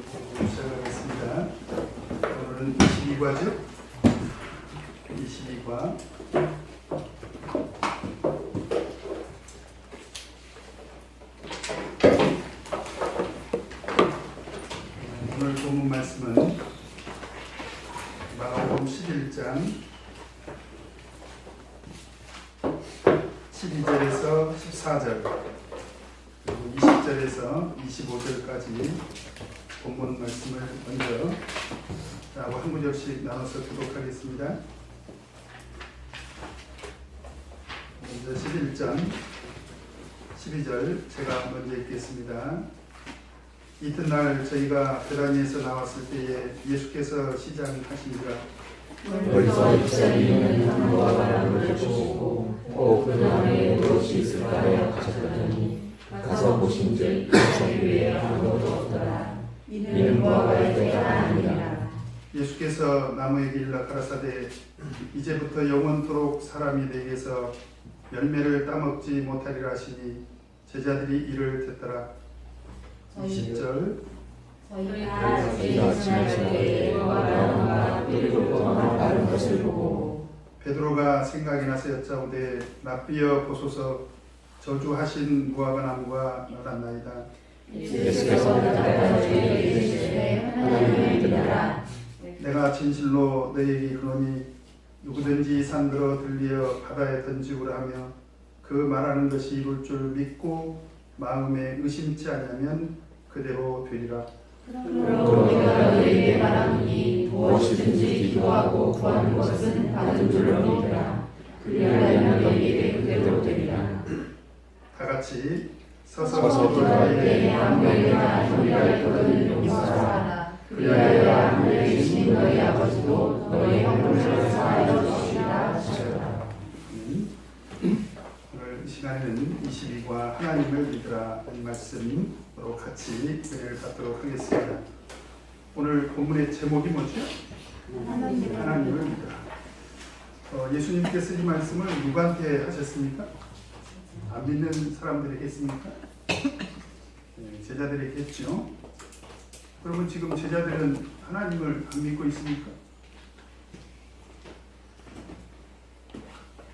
시작하겠습니다. 오늘은 22과죠? 22과. 오늘 본문 말씀은 마가복음 11장 12절에서 14절 그리고 20절에서 25절까지 본문 말씀을 먼저 한 구절씩 나눠서 교독하겠습니다. 먼저 11장 12절 제가 먼저 읽겠습니다. 이튿날 저희가 베다니에서 나왔을 때에 예수께서 시장하시니라. 벌써 입자리는 나무와 바람을 보시고 그 나무에 무엇이 있을까 하여 가셨더니 가서 보신즉 그 위에 아무것도 없더라. 이는 무화과의 때가 아니라. 예수께서 나무에게 일러 가라사대 이제부터 영원토록 사람이 내게서 열매를 따먹지 못하리라 하시니 제자들이 이를 듣더라. 20절 저희가 지날 때에 무화과나무가 뿌리로 떠나 다른 것을 보고 베드로가 생각이 나서 여짜오되 납비여 보소서 저주하신 무화과나무가 나갔나이다. 예수께서 나타나 저희에게 이르시되 하나님을 믿으라. 내가 진실로 너희에게 이르노니 누구든지 산들어 들리어 바다에 던지우라 하며 그 말하는 것이 이룰 줄 믿고 마음에 의심치 않으면 그대로 되리라. 그러므로 내가 너희에게 말하노니 무엇이든지 기도하고 구하는 것은 받은 줄로 믿으라. 그리하면 너희에게 그대로 되리라. 다 같이 서서 기도할 때 아무에게나 경배할 것은 용서하라. 그리하여 하늘에 계신 너희 아버지도 너희 허물을 사하여 주시리라 하셨다. 오늘 이 시간에는 22과 하나님을 믿으라 는 말씀으로 같이 은혜를 받도록 하겠습니다. 오늘 본문의 제목이 뭐죠? 하나님을 믿으라. 예수님께서 이 말씀을 누구한테 하셨습니까? 안 믿는 사람들에게 했습니까? 제자들에게 했죠. 그러면 지금 제자들은 하나님을 안 믿고 있습니까?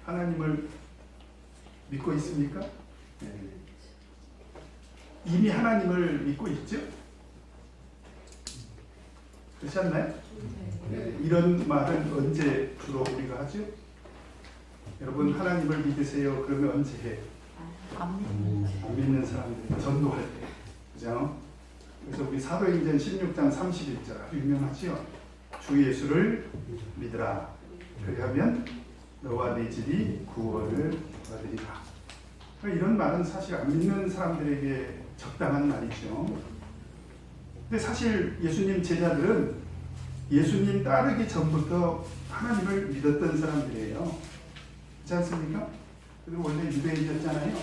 하나님을 믿고 있습니까? 이미 하나님을 믿고 있죠? 그렇지 않나요? 이런 말은 언제 주로 우리가 하죠? 여러분 하나님을 믿으세요. 그러면 언제 해? 안 믿는 사람들 전도할 때, 그죠? 그래서 우리 사도행전 16장 31절 아주 유명하지요. 주 예수를 믿으라. 그리하면 너와 네 집이 구원을 얻으리라. 이런 말은 사실 안 믿는 사람들에게 적당한 말이죠. 근데 사실 예수님 제자들은 예수님 따르기 전부터 하나님을 믿었던 사람들이에요. 그렇지 않습니까? 그리고 원래 유대인이었잖아요.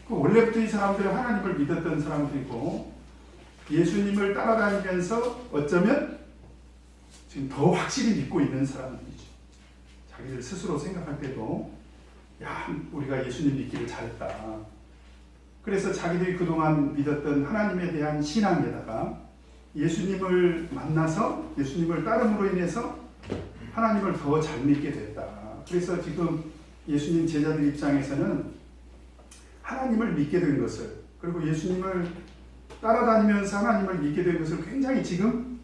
원래부터 이 사람들은 하나님을 믿었던 사람들이고 예수님을 따라다니면서 어쩌면 지금 더 확실히 믿고 있는 사람들이죠. 자기들 스스로 생각할 때도 야, 우리가 예수님 믿기를 잘했다. 그래서 자기들이 그동안 믿었던 하나님에 대한 신앙에다가 예수님을 만나서 예수님을 따름으로 인해서 하나님을 더 잘 믿게 됐다. 그래서 지금 예수님 제자들 입장에서는 하나님을 믿게 된 것을, 그리고 예수님을 따라다니면서 하나님을 믿게 된 것을 굉장히 지금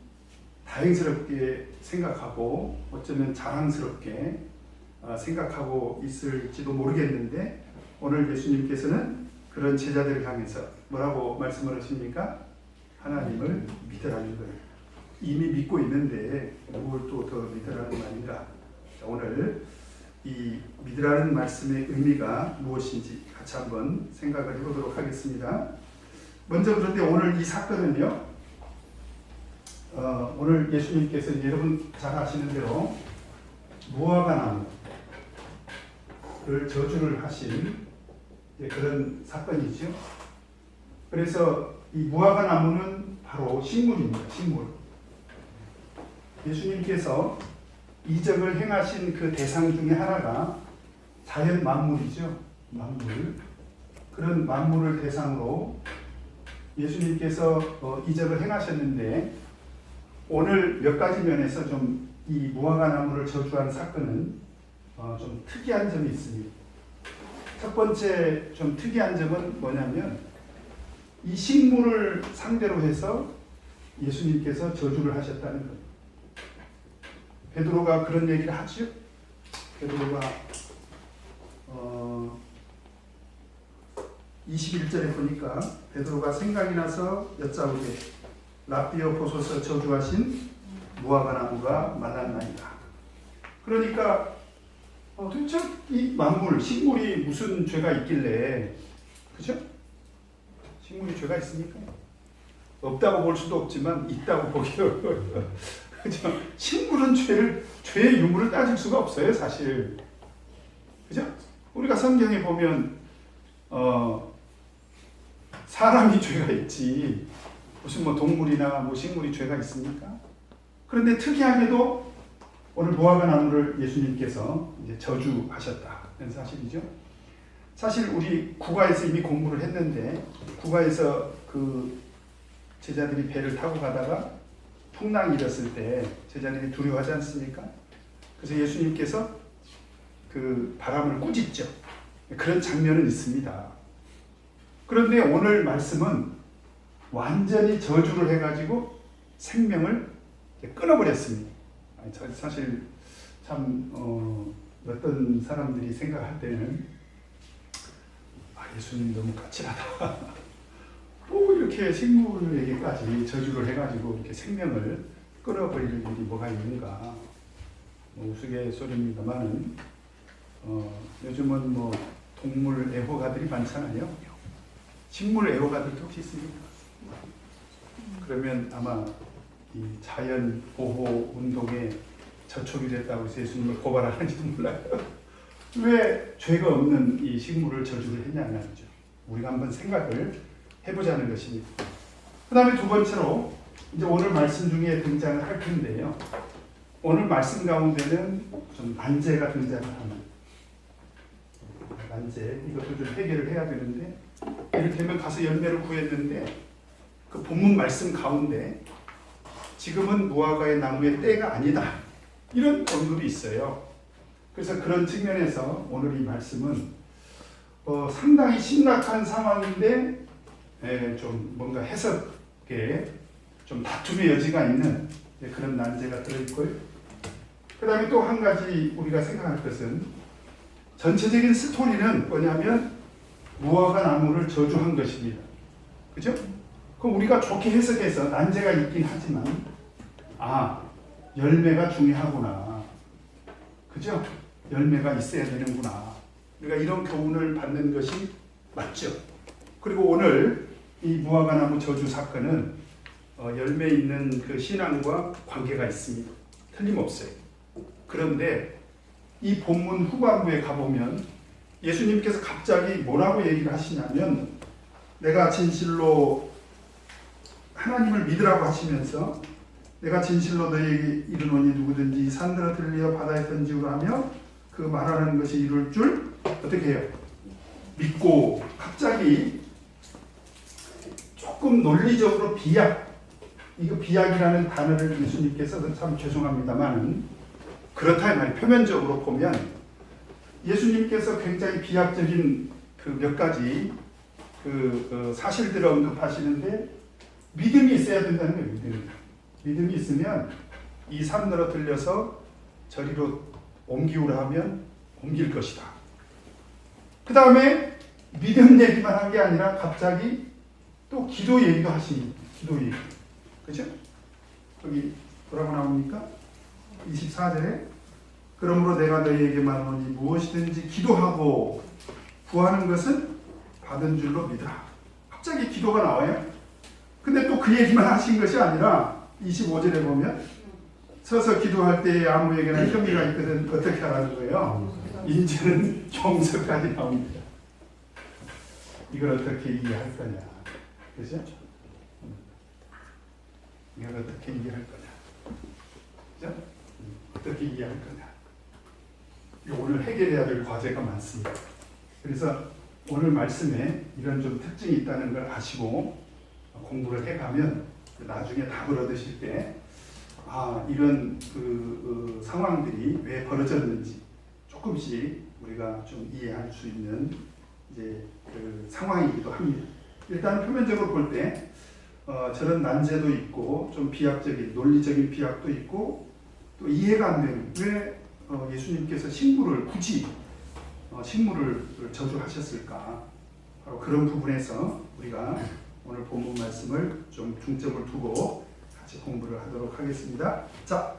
다행스럽게 생각하고 어쩌면 자랑스럽게 생각하고 있을지도 모르겠는데, 오늘 예수님께서는 그런 제자들을 향해서 뭐라고 말씀을 하십니까? 하나님을 믿으라는 거예요. 이미 믿고 있는데 뭘 또 더 믿으라는 말인가? 오늘 이 믿으라는 말씀의 의미가 무엇인지 같이 한번 생각을 해보도록 하겠습니다. 먼저 그런데 오늘 이 사건은요, 오늘 예수님께서 여러분 잘 아시는 대로 무화과나무를 저주를 하신 그런 사건이죠. 그래서 이 무화과나무는 바로 식물입니다. 식물. 예수님께서 이적을 행하신 그 대상 중에 하나가 자연 만물이죠. 만물. 그런 만물을 대상으로 예수님께서 이적을 행하셨는데 오늘 몇 가지 면에서 좀 이 무화과 나무를 저주한 사건은 좀 특이한 점이 있습니다. 첫 번째 좀 특이한 점은 뭐냐면 이 식물을 상대로 해서 예수님께서 저주를 하셨다는 거예요. 베드로가 그런 얘기를 하죠. 베드로가 21절에 보니까 베드로가 생각이 나서 여짜오되 라비어 보소서 저주하신 무화과 나무가 만났나이다. 그러니까 도대체 이 만물, 식물이 무슨 죄가 있길래, 그죠? 식물이 죄가 있습니까? 없다고 볼 수도 없지만 있다고 보기도 어려워요. 그죠? 식물은 죄의 유무를 따질 수가 없어요, 사실. 그죠? 우리가 성경에 보면 사람이 죄가 있지 무슨 뭐 동물이나 뭐 식물이 죄가 있습니까? 그런데 특이하게도 오늘 무화과 나무를 예수님께서 이제 저주하셨다는 사실이죠. 사실 우리 국가에서 이미 공부를 했는데 국가에서 그 제자들이 배를 타고 가다가 풍랑이 일었을 때 제자들이 두려워하지 않습니까? 그래서 예수님께서 그 바람을 꾸짖죠. 그런 장면은 있습니다. 그런데 오늘 말씀은 완전히 저주를 해가지고 생명을 끊어버렸습니다. 사실 참 어떤 사람들이 생각할 때는 예수님 너무 까칠하다. 꼭 이렇게 식물에게까지 저주를 해가지고 이렇게 생명을 끊어버릴 일이 뭐가 있는가. 우스갯소리입니다만은 요즘은 뭐 동물 애호가들이 많잖아요. 식물 애호가들도 혹시 있습니까? 그러면 아마 이 자연 보호 운동에 저촉이 됐다고 해서 예수님을 고발하는지도 몰라요. 왜 죄가 없는 이 식물을 저주를 했냐는 말이죠. 우리가 한번 생각을 해보자는 것입니다. 그 다음에 두 번째로 이제 오늘 말씀 중에 등장을 할 텐데요. 오늘 말씀 가운데는 좀 난제가 등장을 하는 난제, 이것도 좀 해결을 해야 되는데 이를테면 가서 열매를 구했는데 그 본문 말씀 가운데 지금은 무화과의 나무의 때가 아니다, 이런 언급이 있어요. 그래서 그런 측면에서 오늘 이 말씀은 상당히 심각한 상황인데 좀 뭔가 해석에 좀 다툼의 여지가 있는 그런 난제가 들어있고요. 그 다음에 또 한 가지 우리가 생각할 것은 전체적인 스토리는 뭐냐면 무화과 나무를 저주한 것입니다. 그죠? 그럼 우리가 좋게 해석해서 난제가 있긴 하지만 열매가 중요하구나. 그죠? 열매가 있어야 되는구나. 우리가 이런 교훈을 받는 것이 맞죠. 그리고 오늘 이 무화과 나무 저주 사건은 열매 있는 그 신앙과 관계가 있습니다. 틀림없어요. 그런데 이 본문 후반부에 가보면 예수님께서 갑자기 뭐라고 얘기를 하시냐면 내가 진실로 하나님을 믿으라고 하시면서 내가 진실로 너희에게 이르노니 누구든지 산들어 들리어 바다에 던지우라 하며 그 말하는 것이 이룰 줄 어떻게 해요? 믿고. 갑자기 조금 논리적으로 이거 비약이라는 단어를 예수님께서 참 죄송합니다만 그렇다 이 말이에요. 표면적으로 보면 예수님께서 굉장히 비약적인 그 몇 가지 그 사실들을 언급하시는데 믿음이 있어야 된다는 거예요. 믿음이 있으면 이 산으로 들려서 저리로 옮기우라 하면 옮길 것이다. 그 다음에 믿음 얘기만 한 게 아니라 갑자기 또 기도 얘기도 하십니다. 기도 얘기. 그죠? 여기 뭐라고 나옵니까? 24절에 그러므로 내가 너희에게 말하노니 무엇이든지 기도하고 구하는 것은 받은 줄로 믿으라. 갑자기 기도가 나와요. 근데 또 그 얘기만 하신 것이 아니라 25절에 보면 서서 기도할 때에 아무에게나 혐의가 있거든 어떻게 하라는 거예요? 인제는 용서까지 나옵니다. 이걸 어떻게 이해할 거냐. 그죠? 이걸 어떻게 이해할 거냐. 그죠? 어떻게 이해할 거냐. 오늘 해결해야 될 과제가 많습니다. 그래서 오늘 말씀에 이런 좀 특징이 있다는 걸 아시고 공부를 해가면 나중에 답을 얻으실 때 이런 상황들이 왜 벌어졌는지 조금씩 우리가 좀 이해할 수 있는 이제 그 상황이기도 합니다. 일단 표면적으로 볼 때 저런 난제도 있고 좀 비약적인 논리적인 비약도 있고 또 이해가 안 되는 왜 예수님께서 굳이 식물을 저주하셨을까? 바로 그런 부분에서 우리가 오늘 본문 말씀을 좀 중점을 두고 같이 공부를 하도록 하겠습니다. 자,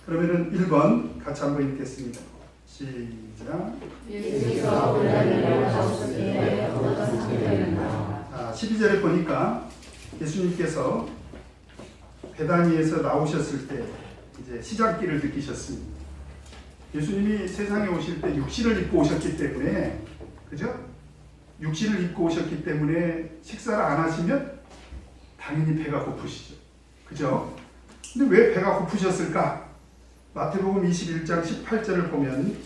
그러면은 1번 같이 한번 읽겠습니다. 시작. 예수께서 고난을 받으셨을 때 어떤 상태였나? 12절에 보니까 예수님께서 베다니에서 나오셨을 때 이제 시장길을 느끼셨습니다. 예수님이 세상에 오실 때 육신을 입고 오셨기 때문에, 그죠? 육신을 입고 오셨기 때문에 식사를 안 하시면 당연히 배가 고프시죠. 그죠? 근데 왜 배가 고프셨을까? 마태복음 21장 18절을 보면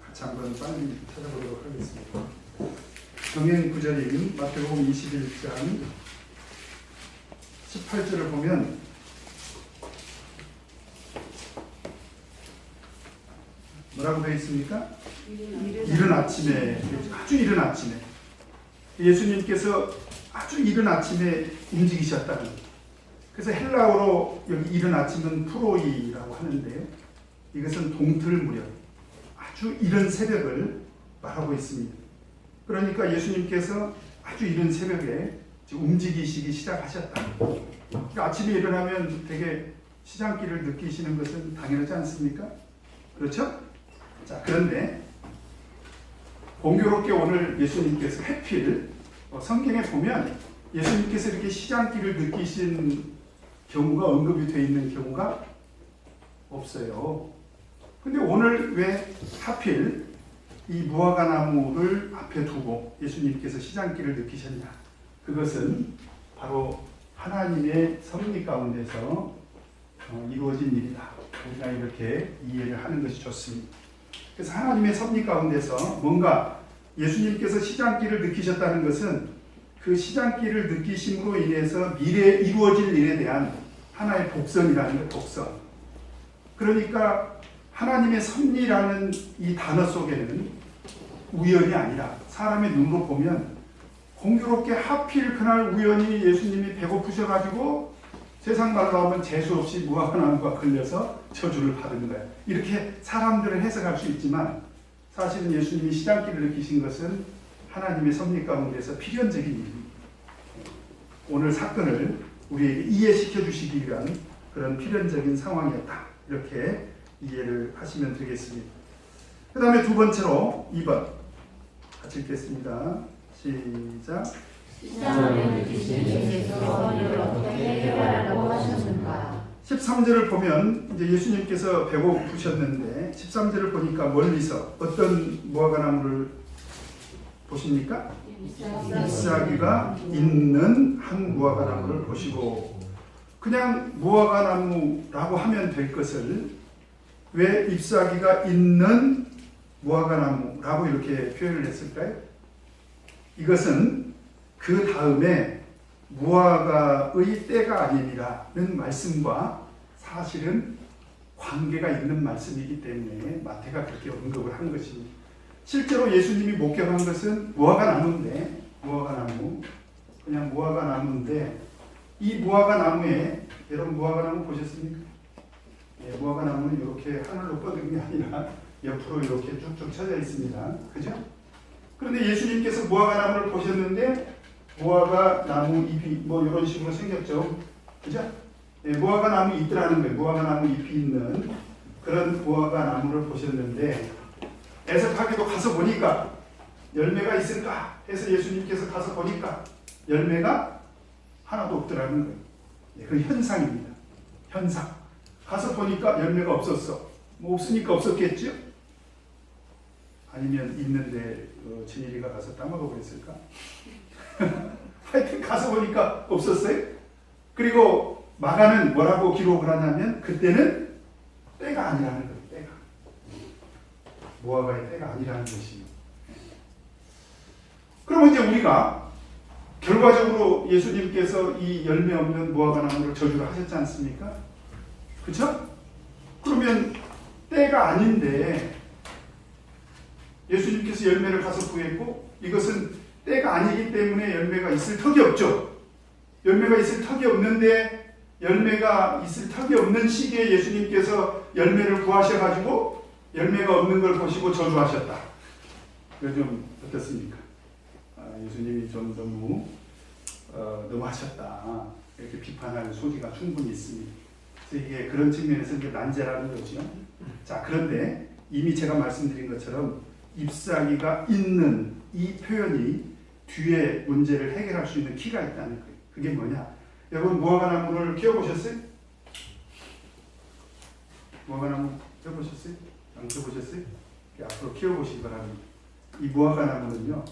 같이 한번 빨리 찾아보도록 하겠습니다. 정행 구절인 마태복음 21장 18절을 보면 뭐라고 되어 있습니까? 이른 아침에, 아주 이른 아침에 예수님께서 아주 이른 아침에 움직이셨다는 거예요. 그래서 헬라어로 여기 이른 아침은 프로이라고 하는데요. 이것은 동틀 무렵, 아주 이른 새벽을 말하고 있습니다. 그러니까 예수님께서 아주 이른 새벽에 움직이시기 시작하셨다. 그러니까 아침에 일어나면 되게 시장길을 느끼시는 것은 당연하지 않습니까? 그렇죠? 자, 그런데 공교롭게 오늘 예수님께서 해필 성경에 보면 예수님께서 이렇게 시장길을 느끼신 경우가 언급이 되어 있는 경우가 없어요. 근데 오늘 왜 하필 이 무화과 나무를 앞에 두고 예수님께서 시장길을 느끼셨냐? 그것은 바로 하나님의 섭리 가운데서 이루어진 일이다. 우리가 이렇게 이해를 하는 것이 좋습니다. 그래서 하나님의 섭리 가운데서 뭔가 예수님께서 시장길을 느끼셨다는 것은 그 시장길을 느끼심으로 인해서 미래에 이루어질 일에 대한 하나의 복선이라는 거예요. 복선. 그러니까 하나님의 섭리라는 이 단어 속에는 우연이 아니라 사람의 눈으로 보면 공교롭게 하필 그날 우연히 예수님이 배고프셔가지고 세상 말로 하면 재수없이 무화과 나무가 걸려서 저주를 받은 거예요. 이렇게 사람들은 해석할 수 있지만 사실은 예수님이 시장길을 느끼신 것은 하나님의 섭리 가운데서 필연적인 일입니다. 오늘 사건을 우리에게 이해시켜 주시기 위한 그런 필연적인 상황이었다. 이렇게 이해를 하시면 되겠습니다. 그 다음에 두 번째로 2번 같이 읽겠습니다. 시작. 시장을 느끼신 예수께서 이를 어떻게 해결하라고 하셨는가? 13절을 보면 이제 예수님께서 배고프셨는데 13절을 보니까 멀리서 어떤 무화과 나무를 보십니까? 잎사귀가 있는 한 무화과 나무를 보시고 그냥 무화과 나무라고 하면 될 것을 왜 잎사귀가 있는 무화과 나무라고 이렇게 표현을 했을까요? 이것은 그 다음에 무화과의 때가 아니니라는 말씀과 사실은 관계가 있는 말씀이기 때문에 마태가 그렇게 언급을 한 것입니다. 실제로 예수님이 목격한 것은 무화과 나무인데, 그냥 무화과 나무인데, 이 무화과 나무에, 여러분 무화과 나무 보셨습니까? 예, 무화과 나무는 이렇게 하늘로 뻗은 게 아니라 옆으로 이렇게 쭉쭉 쳐져 있습니다. 그죠? 그런데 예수님께서 무화과 나무를 보셨는데, 무화과 나무 잎이 이런 식으로 생겼죠. 그죠? 예, 무화과 나무 잎이라는 거예요. 무화과 나무 잎이 있는 그런 무화과 나무를 보셨는데, 애석하게도 가서 보니까 열매가 있을까 해서 예수님께서 가서 보니까 열매가 하나도 없더라는 거예요. 예, 그 현상입니다. 현상. 가서 보니까 열매가 없었어. 없으니까 없었겠죠? 아니면 있는데 진일이가 가서 따먹어 버렸을까? 하여튼 가서 보니까 없었어요. 그리고 마가는 뭐라고 기록을 하냐면 그때는 때가 아니라는 거예요. 때가. 무화과의 때가 아니라는 것입니다. 그러면 이제 우리가 결과적으로 예수님께서 이 열매 없는 무화과 나무를 저주를 하셨지 않습니까? 그렇죠? 그러면 때가 아닌데 예수님께서 열매를 가서 구했고 이것은 때가 아니기 때문에 열매가 있을 턱이 없죠. 열매가 있을 턱이 없는데 열매가 있을 턱이 없는 시기에 예수님께서 열매를 구하셔가지고 열매가 없는 걸 보시고 저주하셨다. 이거 좀 어떻습니까? 예수님이 좀 너무 하셨다. 이렇게 비판할 소지가 충분히 있습니다. 그래서 이게 그런 측면에서 이게 난제라는 거죠. 자, 그런데 이미 제가 말씀드린 것처럼 잎사귀가 있는 이 표현이 뒤에 문제를 해결할 수 있는 키가 있다는 거예요. 그게 뭐냐? 여러분 무화과나무를 키워보셨어요? 무화과나무 키워보셨어요? 안 키워보셨어요? 앞으로 키워보시기 바랍니다. 이 무화과나무는요,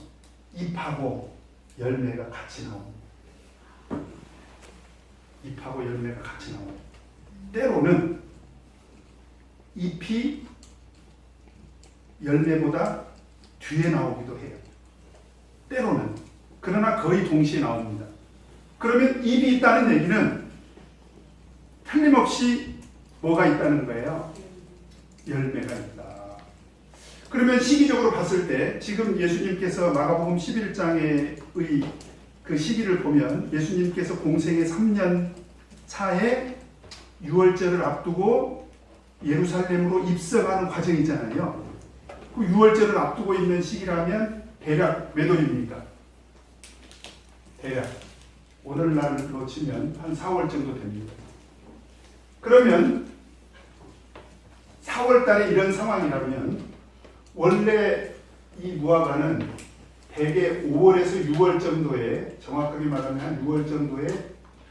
잎하고 열매가 같이 나옵니다. 잎하고 열매가 같이 나와요. 때로는 잎이 열매보다 뒤에 나오기도 해요. 때로는. 그러나 거의 동시에 나옵니다. 그러면 잎이 있다는 얘기는 틀림없이 뭐가 있다는 거예요? 열매가 있다. 그러면 시기적으로 봤을 때 지금 예수님께서 마가복음 11장의 그 시기를 보면 예수님께서 공생의 3년 차에 유월절을 앞두고 예루살렘으로 입성하는 과정이잖아요. 그 유월절을 앞두고 있는 시기라면 대략 몇 월입니까? 대략 오늘날로 치면 한 4월 정도 됩니다. 그러면 4월 달에 이런 상황이라면 원래 이 무화과는 대개 5월에서 6월 정도에, 정확하게 말하면 한 6월 정도에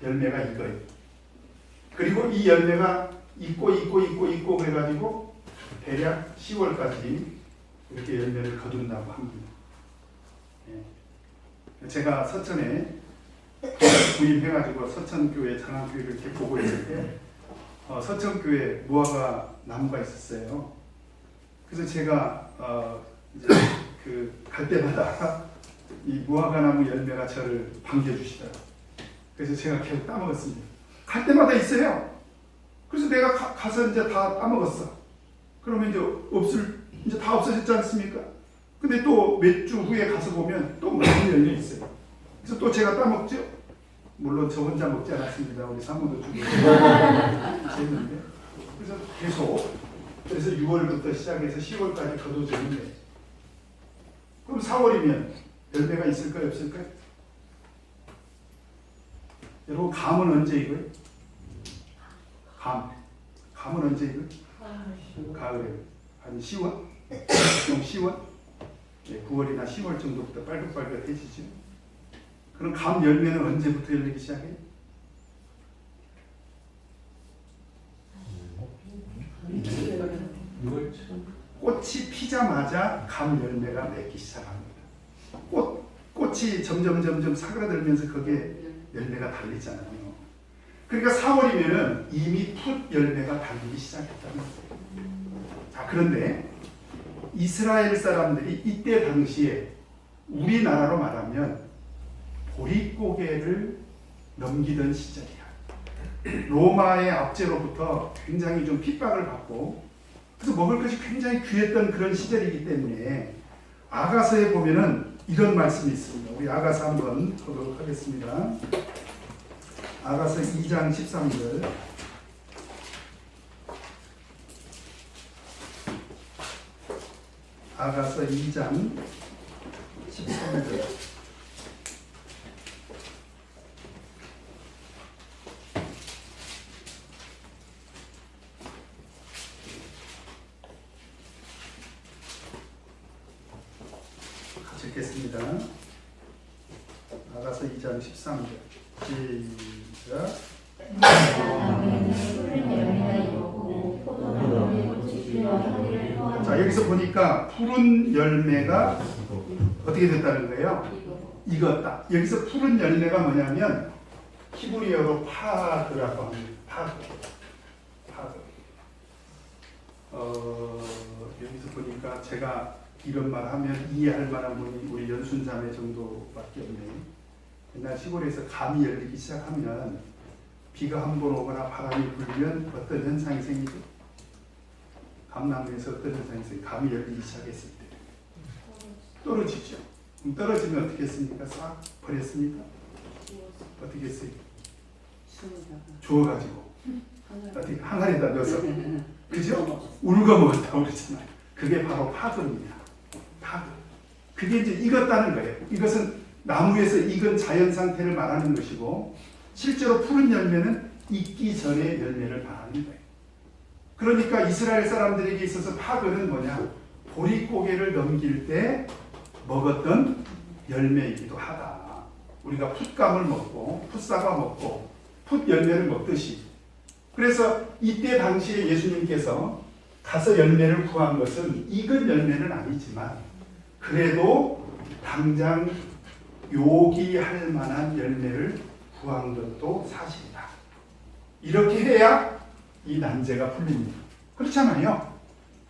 열매가 익어요. 그리고 이 열매가 익고 그래가지고 대략 10월까지 이렇게 열매를 거둔다고 합니다. 제가 서천에 부임해가지고 서천교회, 장안교회를 이렇게 보고 있을 때 서천교회 무화과 나무가 있었어요. 그래서 제가 이제 갈 때마다 이 무화과 나무 열매가 저를 반겨주시더라고요. 그래서 제가 계속 따먹었습니다. 갈 때마다 있어요. 그래서 내가 가서 이제 다 따먹었어. 그러면 이제 다 없어졌지 않습니까? 근데 또 몇 주 후에 가서 보면 또 많이 열려 있어요. 그래서 또 제가 따먹죠. 물론 저 혼자 먹지 않았습니다. 우리 사모도 주고 했는데. 그래서 계속, 그래서 6월부터 시작해서 10월까지 거둬주는데, 그럼 4월이면 열매가 있을까요, 없을까요? 여러분, 감은 언제 익어요? 감은 언제 익어요? 가을에. 한 10월? 좀 10월? 9월이나 10월 정도부터 빨갛빨갛해지죠. 그럼 감 열매는 언제부터 열리기 시작해요? 꽃이 피자마자 감 열매가 맺기 시작합니다. 꽃이 점점 사그라들면서 거기에 열매가 달리잖아요. 그러니까 4월이면은 이미 풋 열매가 달리기 시작했다는 거예요. 자, 그런데 이스라엘 사람들이 이때 당시에 우리나라로 말하면 보릿고개를 넘기던 시절이야. 로마의 압제로부터 굉장히 좀 핍박을 받고, 그래서 먹을 것이 굉장히 귀했던 그런 시절이기 때문에 아가서에 보면은 이런 말씀이 있습니다. 우리 아가서 한번 보도록 하겠습니다. 아가서 2장 13절. 아가서 2장 13절. 같이 읽겠습니다. 아가서 2장 13절. 시작. 자, 여기서 보니까 푸른 열매가 어떻게 됐다는 거예요? 익었다. 여기서 푸른 열매가 뭐냐면 히브리어로 파드라고 합니다. 파드. 여기서 보니까 제가 이런 말 하면 이해할 만한 분이 우리 연순자매 정도밖에 없네요. 옛날 시골에서 감이 열리기 시작하면 비가 한 번 오거나 바람이 불면 어떤 현상이 생기죠? 감나무에서 어떤 현상이 생기죠? 감이 열리기 시작했을 때 떨어지죠. 그럼 떨어지면 어떻게 했습니까? 싹 버렸습니까? 어떻게 했어요? 주워가지고 어떻게 항아리에다 넣어서 그죠? 울거 먹었다고 그러잖아요. 그게 바로 파도입니다. 파도. 그게 이제 익었다는 거예요. 이것은 나무에서 익은 자연 상태를 말하는 것이고 실제로 푸른 열매는 익기 전에 열매를 말하는 거예요. 그러니까 이스라엘 사람들에게 있어서 파도는 뭐냐? 보릿고개를 넘길 때 먹었던 열매이기도 하다. 우리가 풋감을 먹고 풋사과 먹고 풋 열매를 먹듯이. 그래서 이때 당시에 예수님께서 가서 열매를 구한 것은 익은 열매는 아니지만 그래도 당장 요기할 만한 열매를 구한 것도 사실이다. 이렇게 해야 이 난제가 풀립니다. 그렇잖아요.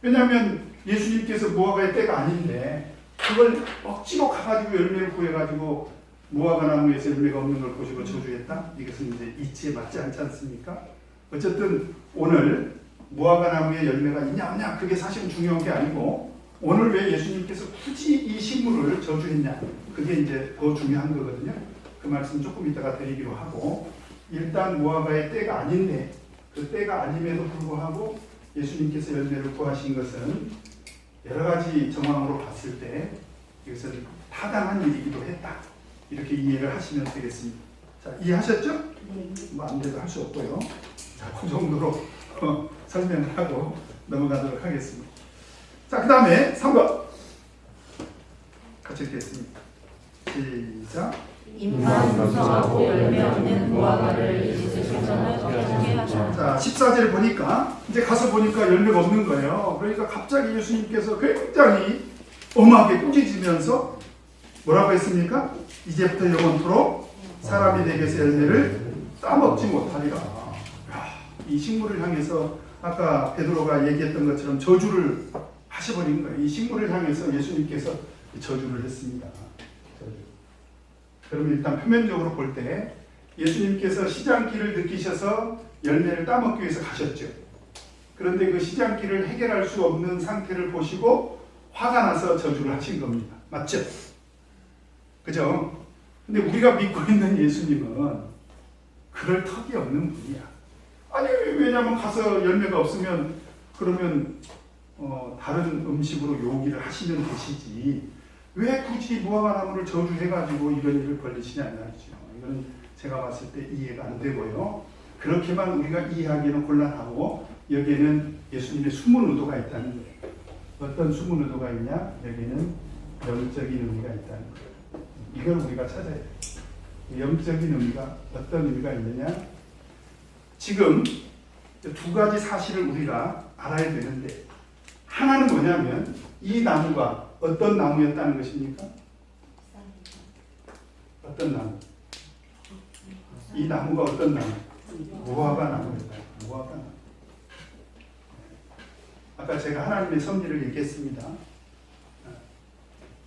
왜냐하면 예수님께서 무화과의 때가 아닌데 그걸 억지로 가가지고 열매를 구해가지고 무화과 나무에서 열매가 없는 걸 보시고 저주했다? 이것은 이제 이치에 맞지 않지 않습니까? 어쨌든 오늘 무화과 나무에 열매가 있냐 없냐 그게 사실은 중요한 게 아니고 오늘 왜 예수님께서 굳이 이 식물을 저주했냐 그게 이제 더 중요한 거거든요. 그 말씀 조금 이따가 드리기로 하고 일단 무화과의 때가 아닌데 그 때가 아님에도 불구하고 예수님께서 열매를 구하신 것은 여러 가지 정황으로 봤을 때 이것은 타당한 일이기도 했다. 이렇게 이해를 하시면 되겠습니다. 자, 이해하셨죠? 네. 뭐 안 돼도 할 수 없고요. 자, 그 정도로 설명을 하고 넘어가도록 하겠습니다. 자, 그 다음에 3번 같이 읽겠습니다. 시작. 입만 무성하고 열매 없는 무화과를 예수께서는 어떻게 하셨나요? 자, 14절 보니까 이제 가서 보니까 열매가 없는 거예요. 그러니까 갑자기 예수님께서 굉장히 엄하게 꾸짖으면서 뭐라고 했습니까? 이제부터 영원토록 사람이 내게서 열매를 따먹지 못하리라. 이 식물을 향해서 아까 베드로가 얘기했던 것처럼 저주를 하셔버린 거예요. 이 식물을 향해서 예수님께서 저주를 했습니다. 그럼 일단 표면적으로 볼 때 예수님께서 시장기를 느끼셔서 열매를 따먹기 위해서 가셨죠. 그런데 그 시장기를 해결할 수 없는 상태를 보시고 화가 나서 저주를 하신 겁니다. 맞죠? 그죠? 근데 우리가 믿고 있는 예수님은 그럴 턱이 없는 분이야. 아니 왜냐하면 가서 열매가 없으면 그러면 다른 음식으로 요기를 하시면 되시지. 왜 굳이 무화과 나무를 저주해가지고 이런 일을 벌리시냐 말이죠. 이건 제가 봤을 때 이해가 안 되고요. 그렇게만 우리가 이해하기는 곤란하고 여기에는 예수님의 숨은 의도가 있다는 거예요. 어떤 숨은 의도가 있냐? 여기는 영적인 의미가 있다는 거예요. 이걸 우리가 찾아야 돼요. 영적인 의미가 어떤 의미가 있느냐? 지금 두 가지 사실을 우리가 알아야 되는데 하나는 뭐냐면 이 나무가 어떤 나무였다는 것입니까? 어떤 나무? 이 나무가 어떤 나무? 무화과 나무였다. 무화과 나무. 아까 제가 하나님의 섭리를 얘기했습니다.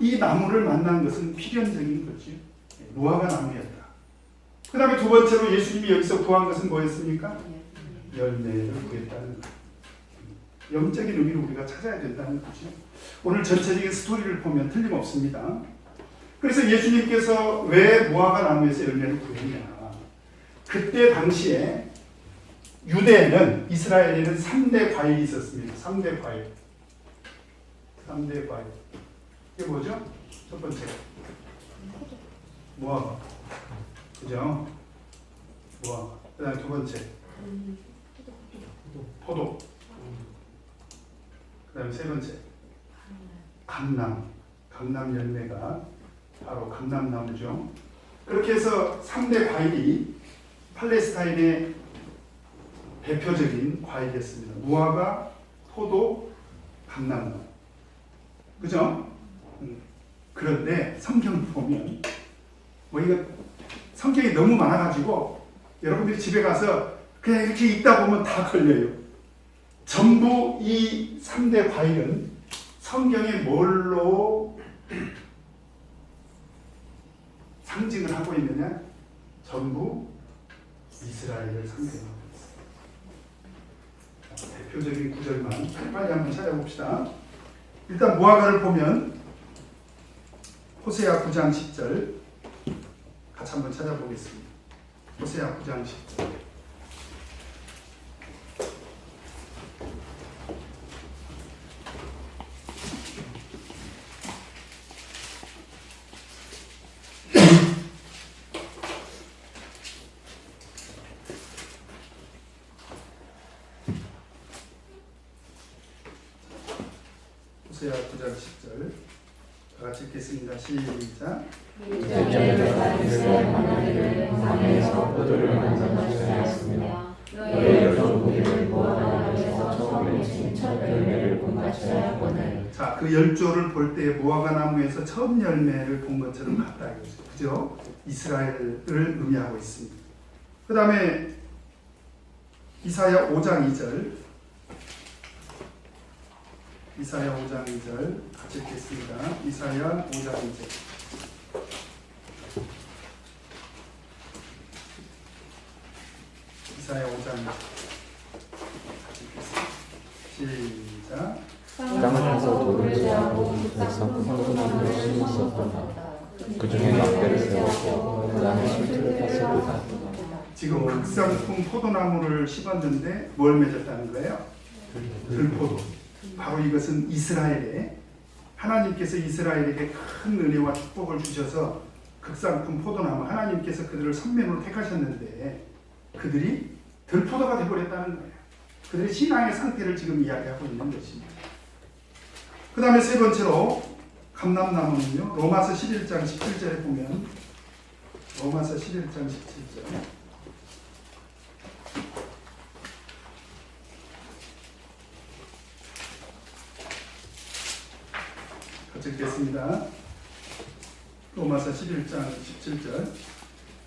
이 나무를 만난 것은 필연적인 거죠. 무화과 나무였다. 그 다음에 두 번째로 예수님이 여기서 구한 것은 뭐였습니까? 열매를 구했다는 것. 영적인 의미를 우리가 찾아야 된다는 거죠. 오늘 전체적인 스토리를 보면 틀림없습니다. 그래서 예수님께서 왜 무화과 나무에서 열매를 구했냐. 그때 당시에 유대에는 이스라엘에는 3대 과일이 있었습니다. 3대 과일. 3대 과일. 이게 뭐죠? 첫 번째. 무화과. 그죠? 무화과. 그 다음에 두 번째. 포도. 그 다음에 세 번째. 감람. 감람 열매가 바로 감람나무죠. 그렇게 해서 3대 과일이 팔레스타인의 대표적인 과일이었습니다. 무화과, 포도, 감람나무. 그죠? 그런데 성경을 보면 뭐 이거 성경이 너무 많아가지고 여러분들이 집에 가서 그냥 이렇게 읽다 보면 다 걸려요. 전부 이 3대 과일은 성경에 뭘로 상징을 하고 있느냐? 전부 이스라엘을 상징하고 있습니다. 대표적인 구절만 빨리 한번 찾아봅시다. 일단 무화과를 보면 호세아 9장 10절 같이 한번 찾아보겠습니다. 호세아 9장 10절. 호세아 9장 10절 다 같이 읽겠습니다. 시작. 땅에서 포도를 만들었습니다. 너의 열정 무기를 무화과나무에서 처음 맺힌 첫 열매를 본받쳐야 하거늘. 자, 그 열조를 볼 때 무화과 나무에서 처음 열매를 본 것처럼 같다 이거죠. 그죠? 이스라엘을 의미하고 있습니다. 그 다음에 이사야 5장 2절. 이사야 5장 2절 같이 읽겠습니다. 이사야 5장 2절. 이사야 5장 2절 같이 읽겠습니다. 시작. 땅을 타서 돌을 제하고 백성 포도나무를 심었었도다. 그 중에 막대를 세웠고 나는 실트를 탔었도다. 지금 극상품 포도나무를 심었는데 뭘 맺었다는 거예요? 들포도. 바로 이것은 이스라엘에 하나님께서 이스라엘에게 큰 은혜와 축복을 주셔서 극상품 포도나무 하나님께서 그들을 선민으로 택하셨는데 그들이 들포도가 되어버렸다는 거예요. 그들의 신앙의 상태를 지금 이야기하고 있는 것입니다. 그 다음에 세 번째로 감람나무는요. 로마서 11장 17절에 보면 로마서 11장 17절 같이 읽겠습니다. 로마서 11장 17절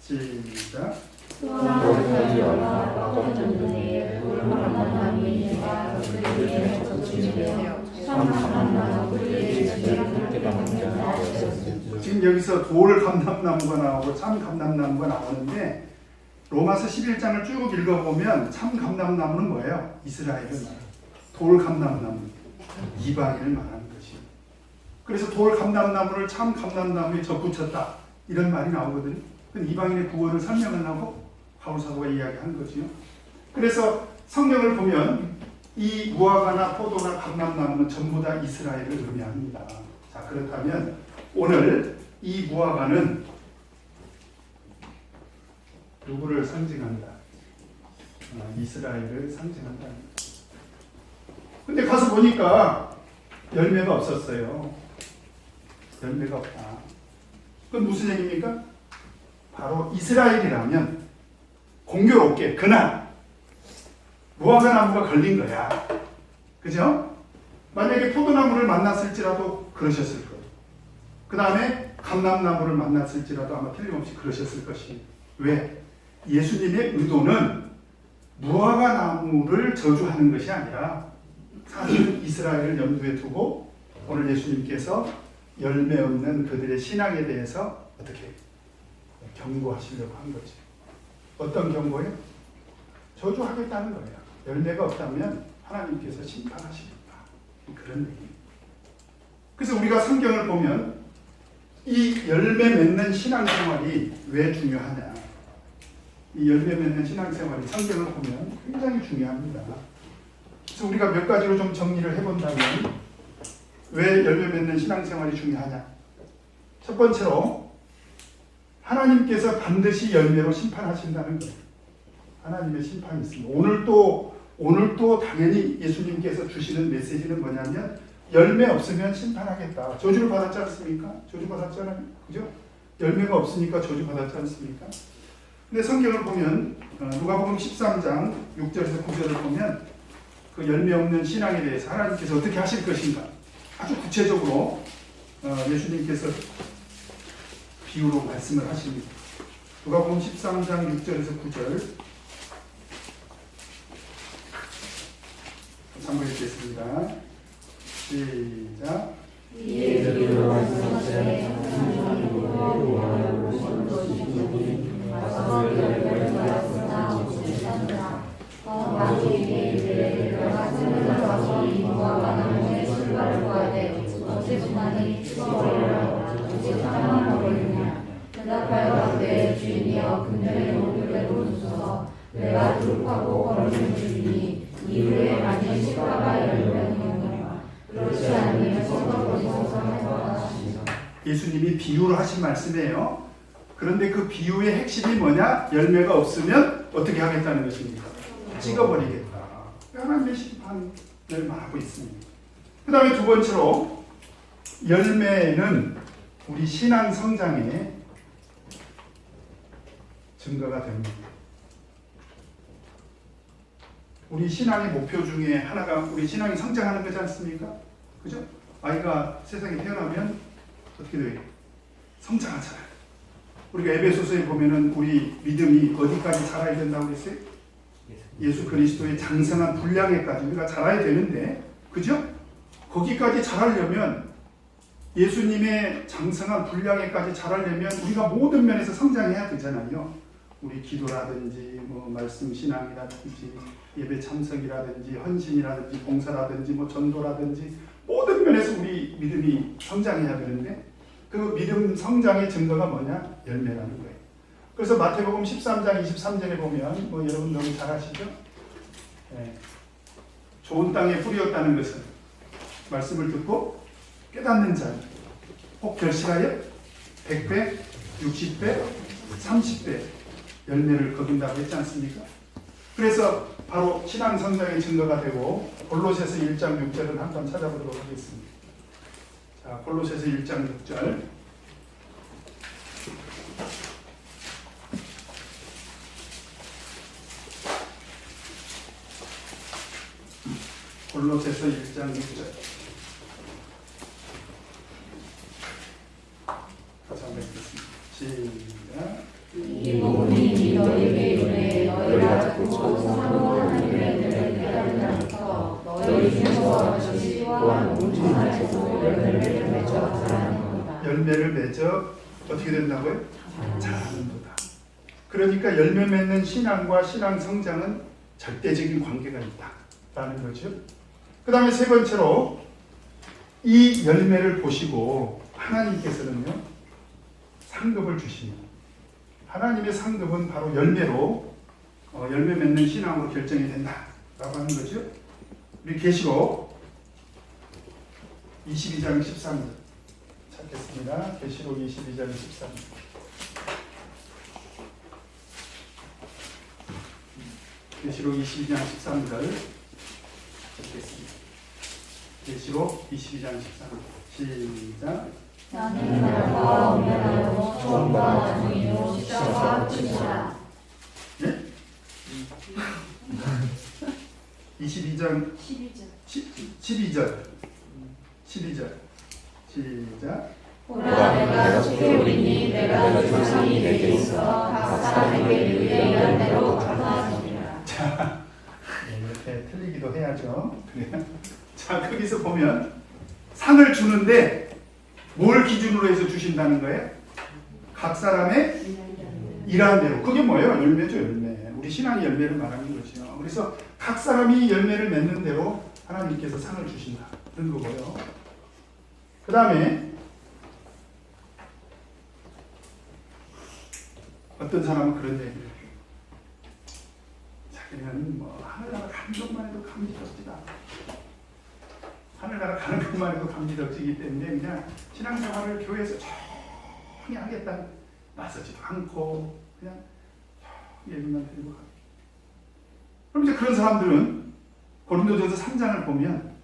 시작. 거기까지 얼마 꺾였는데 감람나무가 그들에게 젖히며 참 감람나무 그들에게 함께 받는 자가 되었습니다. 지금 여기서 돌 감람나무가 나오고 참 감람나무가 나오는데 로마서 11장을 쭉 읽어보면 참 감람나무는 뭐예요? 이스라엘을 말해요. 돌 감람나무 이방인을 말하는 것이에요. 그래서 돌 감람나무를 참 감람나무에 접붙였다 이런 말이 나오거든요. 이방인의 구원을 설명하려고 바울 사도가 이야기한 거지요. 그래서 성경을 보면 이 무화과나 포도나 감람나무는 전부 다 이스라엘을 의미합니다. 자, 그렇다면 오늘 이 무화과는 누구를 상징한다? 이스라엘을 상징한다. 근데 가서 보니까 열매가 없었어요. 열매가 없다. 그건 무슨 얘기입니까? 바로 이스라엘이라면 공교롭게 그날 무화과 나무가 걸린 거야. 그죠? 만약에 포도나무를 만났을지라도 그러셨을 거예요. 그 다음에 감람나무를 만났을지라도 아마 틀림없이 그러셨을 것이. 왜? 예수님의 의도는 무화과 나무를 저주하는 것이 아니라 사실 이스라엘을 염두에 두고 오늘 예수님께서 열매 없는 그들의 신앙에 대해서 어떻게 경고하시려고 한 거죠. 어떤 경고예요? 저주하겠다는 거예요. 열매가 없다면 하나님께서 심판하시겠다. 그런 얘기입니다. 그래서 우리가 성경을 보면 이 열매 맺는 신앙생활이 왜 중요하냐. 이 열매 맺는 신앙생활이 성경을 보면 굉장히 중요합니다. 그래서 우리가 몇 가지로 좀 정리를 해본다면 왜 열매 맺는 신앙생활이 중요하냐. 첫 번째로 하나님께서 반드시 열매로 심판하신다는 거예요. 하나님의 심판이 있습니다. 오늘 또 당연히 예수님께서 주시는 메시지는 뭐냐면 열매 없으면 심판하겠다. 저주를 받았지 않습니까? 저주 받았잖아요. 그죠? 열매가 없으니까 저주 받았지 않습니까? 근데 성경을 보면 누가복음 13장 6절에서 9절을 보면 그 열매 없는 신앙에 대해서 하나님께서 어떻게 하실 것인가 아주 구체적으로 예수님께서 비유로 말씀을 하십니다. 누가복음 13장 6절에서 9절 한번 읽겠습니다. 시작. 예수께서 말씀하시되 대답하여 내 주인이여 근전에 모르게로 주소서. 내가 두룩하고 거리는 주이니 이후에 많이 시가가 열려니와 그렇지 않으면 썩어버리소서 하였다. 예수님이 비유로 하신 말씀이에요. 그런데 그 비유의 핵심이 뭐냐? 열매가 없으면 어떻게 하겠다는 것입니까? 찍어버리겠다. 하나님의 심판을 말하고 있습니다. 그 다음에 두 번째로 열매는 우리 신앙 성장의 증거가 됩니다. 우리 신앙의 목표 중에 하나가 우리 신앙이 성장하는 거지 않습니까? 그죠? 아이가 세상에 태어나면 어떻게 돼요? 성장하잖아요. 우리가 에베소서에 보면은 우리 믿음이 어디까지 자라야 된다고 그랬어요? 예수 그리스도의 장성한 분량에까지 우리가 자라야 되는데, 그죠? 거기까지 자라려면, 예수님의 장성한 분량에까지 자라려면 우리가 모든 면에서 성장해야 되잖아요. 우리 기도라든지 뭐 말씀 신앙이라든지 예배 참석이라든지 헌신이라든지 봉사라든지 뭐 전도라든지 모든 면에서 우리 믿음이 성장해야 되는데, 그 믿음 성장의 증거가 뭐냐? 열매라는 거예요. 그래서 마태복음 13장 23절에 보면 뭐 여러분 너무 잘 아시죠? 네. 좋은 땅에 뿌렸다는 것은 말씀을 듣고 깨닫는 자, 혹 결실하여 100배, 60배, 30배 열매를 거둔다고 했지 않습니까? 그래서 바로 신앙 성장의 증거가 되고 골로새서 1장 6절을 한번 찾아보도록 하겠습니다. 자, 골로새서 1장 6절. 골로새서 1장 6절. 다시 한번 읽겠습니다. 시작. 이 부분이 너희에게 이르되 너희가 자꾸 사모 하나님의 은혜를 깨달은 날부터 너희 중에서 즉시 또한 온 안에서 열매를 맺어 자라는도다. 열매를 맺어 어떻게 된다고요? 자라는도다. 그러니까 열매 맺는 신앙과 신앙 성장은 절대적인 관계가 있다라는 거죠. 그 다음에 세 번째로 이 열매를 보시고 하나님께서는요 상급을 주십니다. 하나님의 상급은 바로 열매로 열매 맺는 신앙으로 결정이 된다라고 하는 거죠. 우리 계시록 22장 13절 찾겠습니다. 계시록 22장 13절. 계시록 22장 13절 찾겠습니다. 계시록 22장 13절 시작. 나는 날과 운명하여 처음과 나중이요 시작과 끝이라. 네? 22장 12절 시작. 보라 내가 속히 오리니 내가 줄 상이 내게 있어 각 사람에게 그의 일한 대로 갚아주리라. 자, 이렇게 틀리기도 해야죠. 그래요? 자, 거기서 보면 상을 주는데 뭘 기준으로 해서 주신다는 거예요? 각 사람의 일한 대로. 그게 뭐예요? 열매죠, 열매. 우리 신앙의 열매를 말하는 거죠. 그래서 각 사람이 열매를 맺는 대로 하나님께서 상을 주신다. 그런 거고요. 그 다음에 어떤 사람은 그런 얘기를 해요. 자기는 뭐 하늘나라 가는 것만 해도 감지덕지다. 하늘나라 가는 것만 해도 감지덕지기 때문에 그냥 신앙생활을 교회에서 조용히 하겠다. 나서지도 않고 그냥 예배만 드리고 가고. 그럼 이제 그런 사람들은 고린도전서 3장을 보면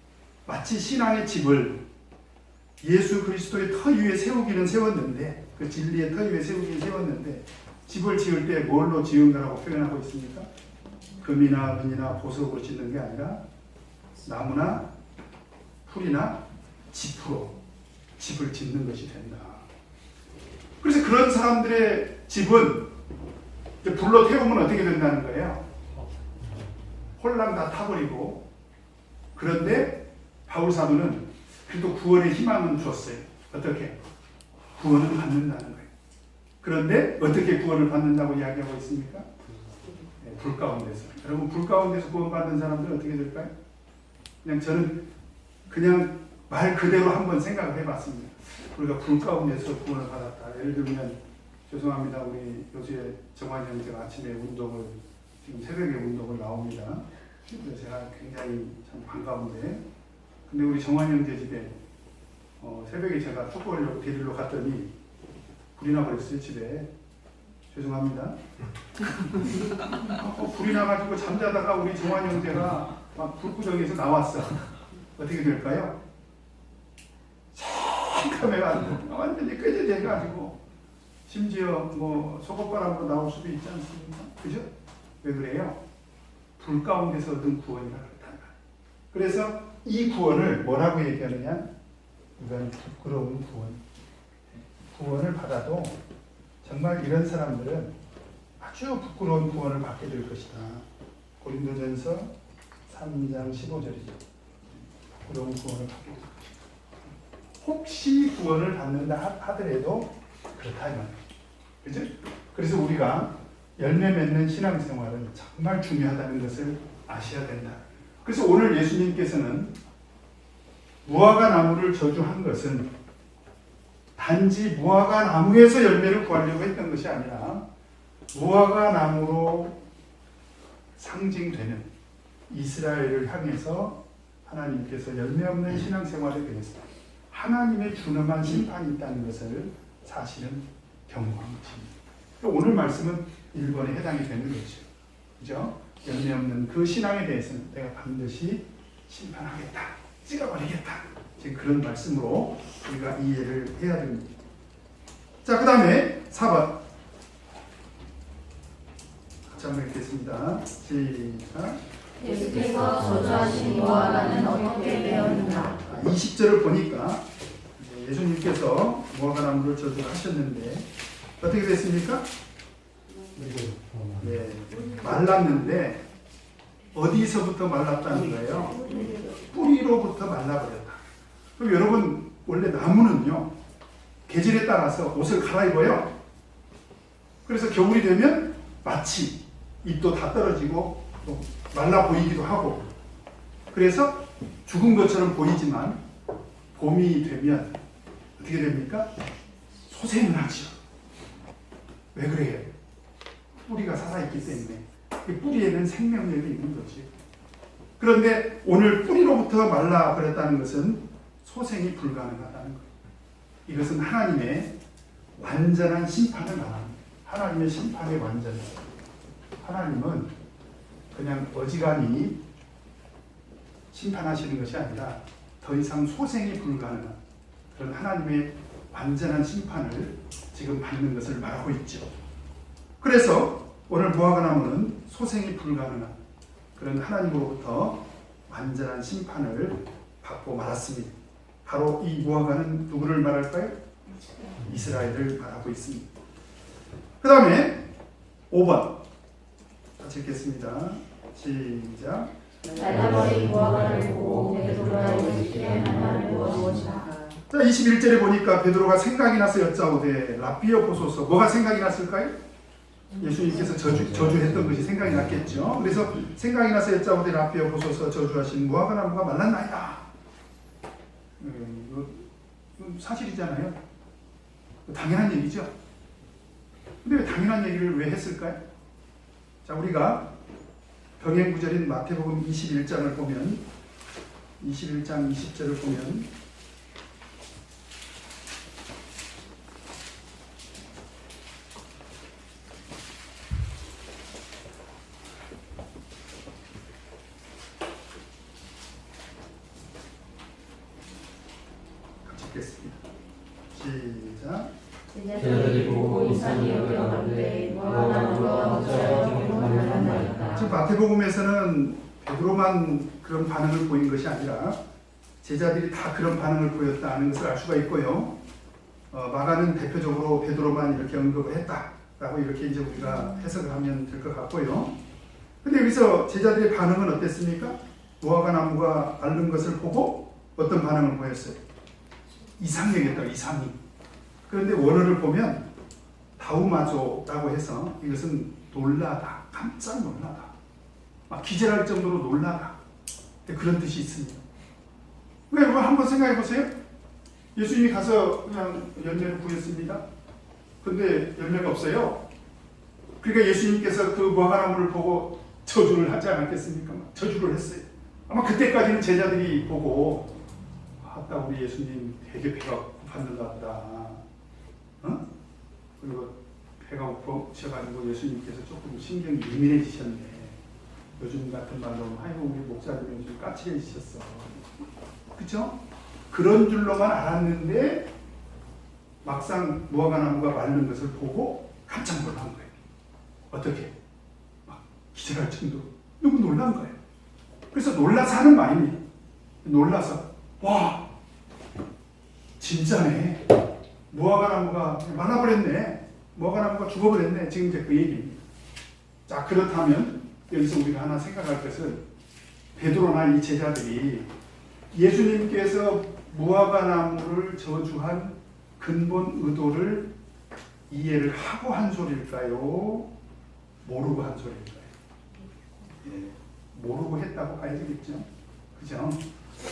마치 신앙의 집을 예수 그리스도의 터 위에 세우기는 세웠는데, 그 진리의 터 위에 세우기는 세웠는데 집을 지을 때 뭘로 지은 거라고 표현하고 있습니까? 금이나 은이나 보석으로 짓는 게 아니라 나무나 풀이나 짚으로 집을 짓는 것이 된다. 그래서 그런 사람들의 집은 이제 불로 태우면 어떻게 된다는 거예요? 홀랑 다 타버리고. 그런데 바울 사도는 그래도 구원의 희망은 줬어요. 어떻게? 구원을 받는다는 거예요. 그런데 어떻게 구원을 받는다고 이야기하고 있습니까? 네, 불 가운데서. 여러분 불 가운데서 구원받는 사람들은 어떻게 될까요? 그냥 저는 그냥 말 그대로 한번 생각을 해봤습니다. 우리가 불 가운데서 구원을 받았다. 예를 들면 죄송합니다. 우리 요새 정환 형제가 아침에 운동을 지금 새벽에 운동을 나옵니다. 그래서 제가 굉장히 참 반가운데 근데 우리 정환 형제 집에 새벽에 제가 축구하려고 데리러 갔더니 불이 나버렸어요 집에. 죄송합니다. 불이 나가지고 잠자다가 우리 정환 형제가 막 불구덩이에서 나왔어. 어떻게 될까요? 깜깜해가지고 완전히 끄적해가지고 심지어 뭐 속옷바람으로 나올 수도 있지 않습니까? 그죠? 왜 그래요? 불 가운데서 얻은 구원이라 그렇단 말이에요. 그래서 이 구원을 뭐라고 얘기하느냐? 이건 부끄러운 구원. 구원을 받아도 정말 이런 사람들은 아주 부끄러운 구원을 받게 될 것이다. 고린도전서 3장 15절이죠. 부끄러운 구원을 받게 될 것이다. 혹시 구원을 받는다 하더라도 그렇다 이 말이에요. 그죠? 그래서 우리가 열매 맺는 신앙생활은 정말 중요하다는 것을 아셔야 된다. 그래서 오늘 예수님께서는 무화과 나무를 저주한 것은 단지 무화과 나무에서 열매를 구하려고 했던 것이 아니라 무화과 나무로 상징되는 이스라엘을 향해서 하나님께서 열매 없는 신앙생활에 대해서 하나님의 준엄한 심판이 있다는 것을 사실은 경고한 것입니다. 오늘 말씀은 1번에 해당이 되는 거죠. 그죠? 열매 없는 그 신앙에 대해서는 내가 반드시 심판하겠다. 찍어버리겠다. 지금 그런 말씀으로 우리가 이해를 해야 됩니다. 자, 그 다음에 4번. 같이 한번 읽겠습니다. 시작. 예수께서 저주하신 무화과는 어떻게 되었느냐? 20절을 보니까 예수님께서 무화과 나무를 저주하셨는데 어떻게 됐습니까? 네, 말랐는데 어디서부터 말랐다는 거예요? 뿌리로부터 말라버렸다. 그럼 여러분 원래 나무는요 계절에 따라서 옷을 갈아입어요. 그래서 겨울이 되면 마치 잎도 다 떨어지고 또 말라 보이기도 하고 그래서 죽은 것처럼 보이지만 봄이 되면 어떻게 됩니까? 소생을 하죠. 왜 그래요? 뿌리가 살아있기 때문에 이 뿌리에는 생명력이 있는 거지. 그런데 오늘 뿌리로부터 말라버렸다는 것은 소생이 불가능하다는 거예요. 이것은 하나님의 완전한 심판을 말합니다. 하나님의 심판의 완전성. 하나님은 그냥 어지간히 심판하시는 것이 아니라 더 이상 소생이 불가능한 그런 하나님의 완전한 심판을 지금 받는 것을 말하고 있죠. 그래서 오늘 무화과 나무는 소생이 불가능한 그런 하나님으로부터 완전한 심판을 받고 말았습니다. 바로 이 무화과는 누구를 말할까요? 이스라엘을 말하고 있습니다. 그 다음에 5번 같이 읽겠습니다. 시작. 말라버린 무화과를 보고 베드로가 예수께 한 말을 무엇이라? 자, 21절에 보니까 베드로가 생각이 나서 여짜오되 라삐어 보소서. 뭐가 생각이 났을까요? 예수님께서 저주했던 것이 생각이 났겠죠. 그래서 생각이 나서 여짜오되 라삐어 보소서. 저주하신 무화과 나무가 말랐나이다. 이거 사실이잖아요. 당연한 얘기죠. 근데 왜 당연한 얘기를 왜 했을까요? 자, 우리가 병행 구절인 마태복음 21장을 보면 21장 20절을 보면 같이 읽겠습니다. 시작. 제자들이 보고 이상히 여겨 가로되 무화과 나무가 어찌하여 말랐나이까. 지금 마태복음에서는 베드로만 그런 반응을 보인 것이 아니라 제자들이 다 그런 반응을 보였다는 것을 알 수가 있고요. 마가는 대표적으로 베드로만 이렇게 언급을 했다라고 이렇게 이제 우리가 해석을 하면 될 것 같고요. 근데 여기서 제자들의 반응은 어땠습니까? 무화과 나무가 앓는 것을 보고 어떤 반응을 보였어요? 이상히 여겼다. 이상히. 그런데 원어를 보면 다우마조라고 해서 이것은 놀라다, 깜짝 놀라다, 막 기절할 정도로 놀라다, 그런 뜻이 있습니다. 왜 여러분 한번 생각해 보세요. 예수님이 가서 그냥 열매를 구했습니다. 근데 열매가 없어요. 그러니까 예수님께서 그 무화과나무를 보고 저주를 하지 않았겠습니까? 저주를 했어요. 아마 그때까지는 제자들이 보고 아따 우리 예수님 되게 배가 고팠는가 보다. 어? 그리고 배가 고프셔가지고 예수님께서 조금 신경이 예민해지셨네. 요즘 같은 말로 아이고 우리 목사님이 좀 까칠해지셨어. 그쵸? 그런 줄로만 알았는데 막상 무화과나무가 마른 것을 보고 깜짝 놀란 거예요. 어떻게? 막 기절할 정도로 너무 놀란 거예요. 그래서 놀라서 하는 말입니다. 놀라서 와 진짜네. 무화과나무가 말라버렸네. 무화과나무가 죽어버렸네. 지금 이제 그 얘기입니다. 자 그렇다면 여기서 우리가 하나 생각할 것은 베드로나 이 제자들이 예수님께서 무화과나무를 저주한 근본 의도를 이해를 하고 한 소리일까요? 모르고 한 소리일까요? 예, 모르고 했다고 봐야 되겠죠. 그죠?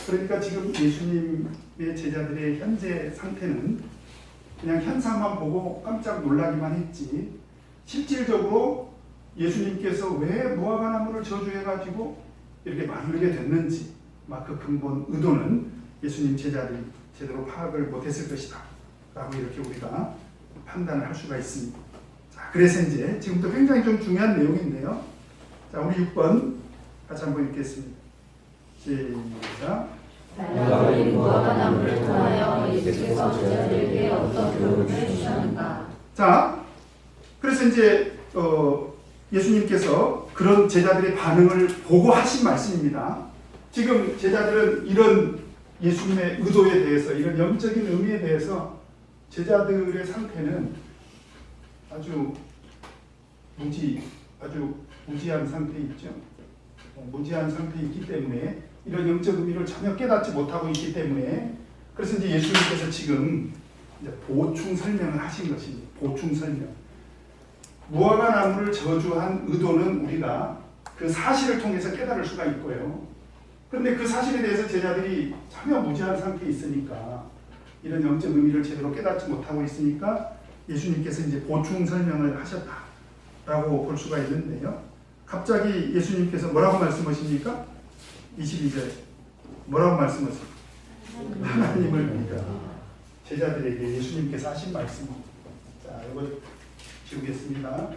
그러니까 지금 예수님의 제자들의 현재 상태는 그냥 현상만 보고 깜짝 놀라기만 했지 실질적으로 예수님께서 왜 무화과나무를 저주해가지고 이렇게 마르게 됐는지 막 그 근본 의도는 예수님 제자들이 제대로 파악을 못했을 것이다 라고 이렇게 우리가 판단을 할 수가 있습니다. 자, 그래서 이제 지금부터 굉장히 좀 중요한 내용인데요. 자, 우리 6번 같이 한번 읽겠습니다. 시작. 말라버린 무화과나무를 통하여 예수께서 제자들에게 어떤 교훈을 주셨는가. 자, 그래서 이제 예수님께서 그런 제자들의 반응을 보고 하신 말씀입니다. 지금 제자들은 이런 예수님의 의도에 대해서 이런 영적인 의미에 대해서 제자들의 상태는 아주 무지한 상태에 있죠. 무지한 상태에 있기 때문에 이런 영적 의미를 전혀 깨닫지 못하고 있기 때문에 그래서 이제 예수님께서 지금 이제 보충 설명을 하신 것입니다. 보충 설명. 무화과나무를 저주한 의도는 우리가 그 사실을 통해서 깨달을 수가 있고요. 그런데 그 사실에 대해서 제자들이 전혀 무지한 상태에 있으니까 이런 영적 의미를 제대로 깨닫지 못하고 있으니까 예수님께서 이제 보충 설명을 하셨다라고 볼 수가 있는데요. 갑자기 예수님께서 뭐라고 말씀하십니까? 22절 뭐라고 말씀하십니까? 하나님을 믿어. 제자들에게 예수님께서 하신 말씀입니다. 자, 이거 지우겠습니다.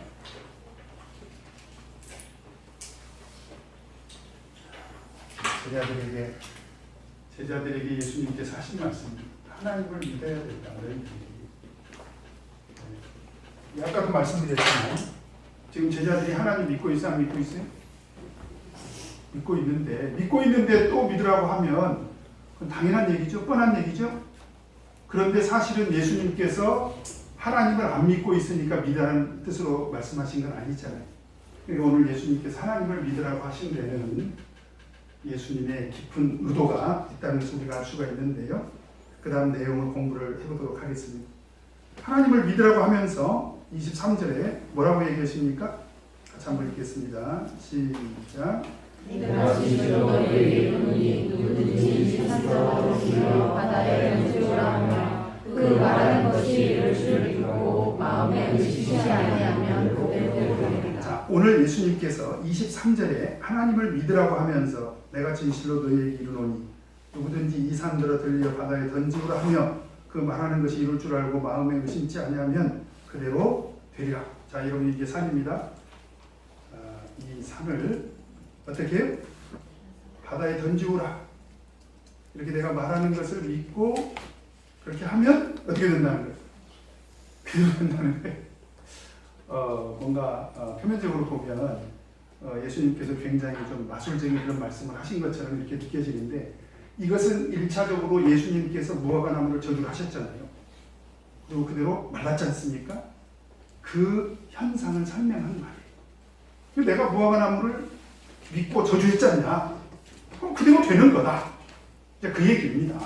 제자들에게 예수님께서 하신 말씀입니다. 하나님을 믿어야 된다는 얘기. 아까도 말씀드렸지만 지금 제자들이 하나님 믿고 있어요? 안 믿고 있어요? 믿고 있는데 또 믿으라고 하면 그건 당연한 얘기죠. 뻔한 얘기죠. 그런데 사실은 예수님께서 하나님을 안 믿고 있으니까 믿으라는 뜻으로 말씀하신 건 아니잖아요. 그러니까 오늘 예수님께서 하나님을 믿으라고 하신 데는 예수님의 깊은 의도가 있다는 것을 우리가 알 수가 있는데요. 그 다음 내용을 공부를 해보도록 하겠습니다. 하나님을 믿으라고 하면서 23절에 뭐라고 얘기하십니까? 같이 한번 읽겠습니다. 시작. 내가 진실로 너희에게 이르노니 누구든지 산자와 길어 바다에 던지오라 하며 그 말하는 것이 이를 줄 믿고 마음에 의심치 아니하면 복되고 되리라. 자, 오늘 예수님께서 23절에 하나님을 믿으라고 하면서 내가 진실로 너희에게 이르노니 누구든지 이 산들어 들려 바다에 던지오라 하며 그 말하는 것이 이룰 줄 알고 마음에 의심치 아니하면 그대로 되리라. 자, 여러분 이게 산입니다. 이 산을 어떻게 해요? 바다에 던지오라. 이렇게 내가 말하는 것을 믿고 그렇게 하면 어떻게 된다는 거예요? 그대로 된다는 거예요. 뭔가 표면적으로 보면 예수님께서 굉장히 좀 마술적인 그런 말씀을 하신 것처럼 이렇게 느껴지는데 이것은 1차적으로 예수님께서 무화과나무를 저주하셨잖아요. 그리고 그대로 말랐지 않습니까? 그 현상을 설명한 말이에요. 내가 무화과나무를 믿고 저주했지 않냐? 그럼 그대로 되는 거다. 이제 그 얘기입니다.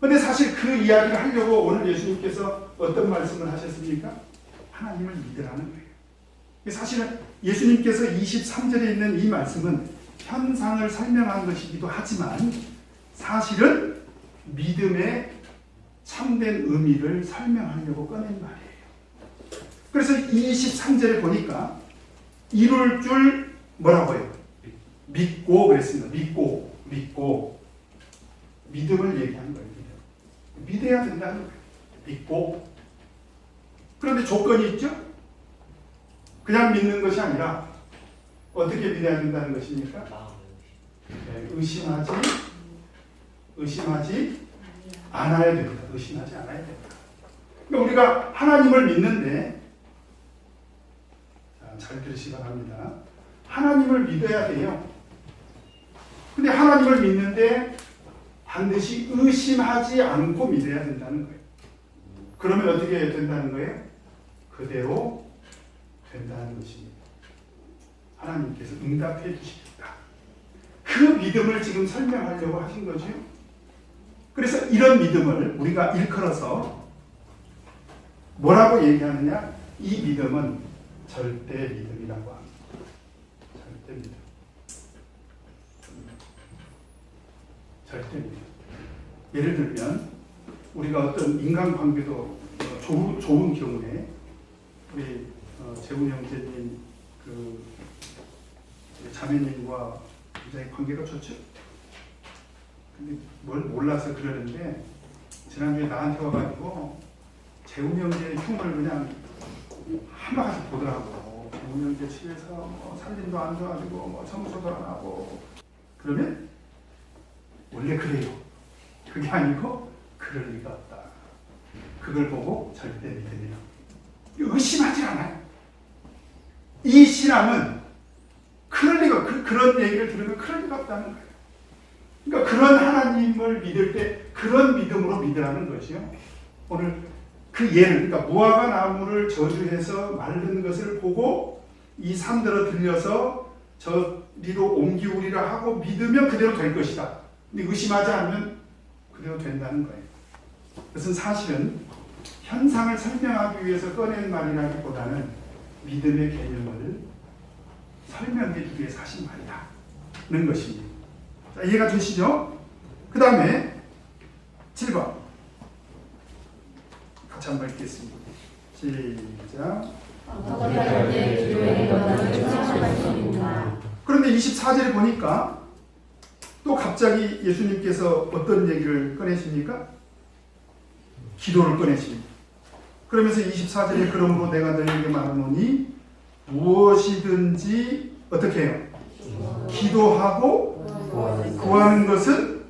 근데 사실 그 이야기를 하려고 오늘 예수님께서 어떤 말씀을 하셨습니까? 하나님을 믿으라는 거예요. 사실은 예수님께서 23절에 있는 이 말씀은 현상을 설명한 것이기도 하지만 사실은 믿음의 참된 의미를 설명하려고 꺼낸 말이에요. 그래서 23절에 보니까 이룰 줄 뭐라고 해요? 믿고 그랬습니다. 믿고 믿음을 얘기한 거예요. 믿어야 된다는 거예요. 믿고. 그런데 조건이 있죠? 그냥 믿는 것이 아니라 어떻게 믿어야 된다는 것입니까? 네, 의심하지 않아야 됩니다. 의심하지 않아야 됩니다. 그러니까 우리가 하나님을 믿는데 잘 들으시기 바랍니다. 하나님을 믿어야 돼요. 근데 하나님을 믿는데 반드시 의심하지 않고 믿어야 된다는 거예요. 그러면 어떻게 된다는 거예요? 그대로 된다는 것입니다. 하나님께서 응답해 주시겠다. 그 믿음을 지금 설명하려고 하신 거죠. 그래서 이런 믿음을 우리가 일컬어서 뭐라고 얘기하느냐? 이 믿음은 절대 믿음이라고 합니다. 절대 믿음. 절대 믿음. 예를 들면 우리가 어떤 인간관계도 좋은 경우에 우리 재훈 형제님 그 자매님과 굉장히 관계가 좋죠. 근데 뭘 몰라서 그러는데 지난주에 나한테 와가지고 재훈 형제의 흉을 그냥 한바가지 보더라고. 재훈 형제 집에서 뭐 살림도 안 좋아지고 뭐 청소도 안 하고. 그러면 원래 그래요. 그게 아니고 그럴 리가 없다. 그걸 보고 절대 믿음이라. 의심하지 않아요. 이 신앙은 그럴 리가 그런 얘기를 들으면 그럴 리가 없다는 거예요. 그러니까 그런 하나님을 믿을 때 그런 믿음으로 믿으라는 것이요. 오늘 그 예를 그러니까 무화과 나무를 저주해서 마른 것을 보고 이 산들어 들려서 저리로 옮기우리라 하고 믿으면 그대로 될 것이다. 근데 의심하지 않으면 그대로 된다는 거예요. 그것은 사실은 현상을 설명하기 위해서 꺼낸 말이라기보다는 믿음의 개념을 설명하기 위해서 하신 말이라는 것입니다. 자, 이해가 되시죠? 그 다음에 7번 같이 한번 읽겠습니다. 시작. 그런데 24절에 보니까 또 갑자기 예수님께서 어떤 얘기를 꺼내십니까? 기도를 꺼내십니다. 그러면서 24절에 그러므로 내가 너희에게 말하노니 무엇이든지 어떻게 해요? 기도하고 구하는 것은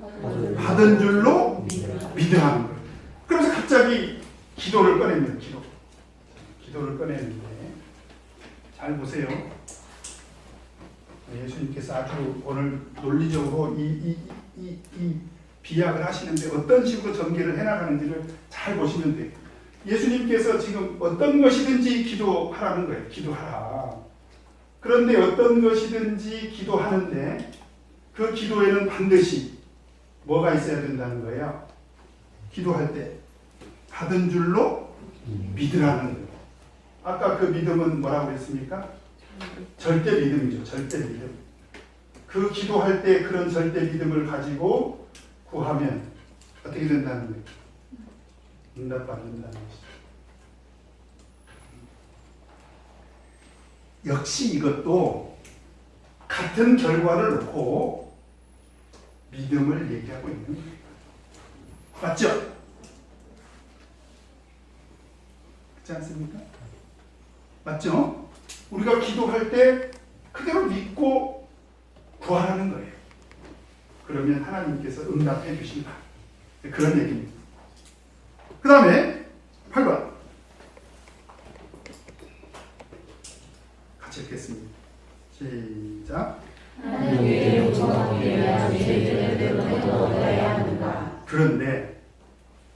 받은 줄로 믿으라는 거예요. 그래서 갑자기 기도를 꺼냅니다. 기도를 꺼내는데 잘 보세요. 예수님께서 아주 오늘 논리적으로 이 비약을 하시는데 어떤 식으로 전개를 해나가는지를 잘 보시면 돼요. 예수님께서 지금 어떤 것이든지 기도하라는 거예요. 기도하라. 그런데 어떤 것이든지 기도하는데 그 기도에는 반드시 뭐가 있어야 된다는 거예요. 기도할 때 받은 줄로 믿으라는 거예요. 아까 그 믿음은 뭐라고 했습니까? 절대 믿음이죠. 절대 믿음. 그 기도할 때 그런 절대 믿음을 가지고 구하면 어떻게 된다는 거예요? 응답받는다는 것이죠. 역시 이것도 같은 결과를 놓고 믿음을 얘기하고 있는 거예요. 맞죠? 그렇지 않습니까? 맞죠? 우리가 기도할 때 그대로 믿고 구하라는 거예요. 그러면 하나님께서 응답해 주신다. 그런 얘기입니다. 그 다음에 8번 같이 읽겠습니다. 시작. 그런데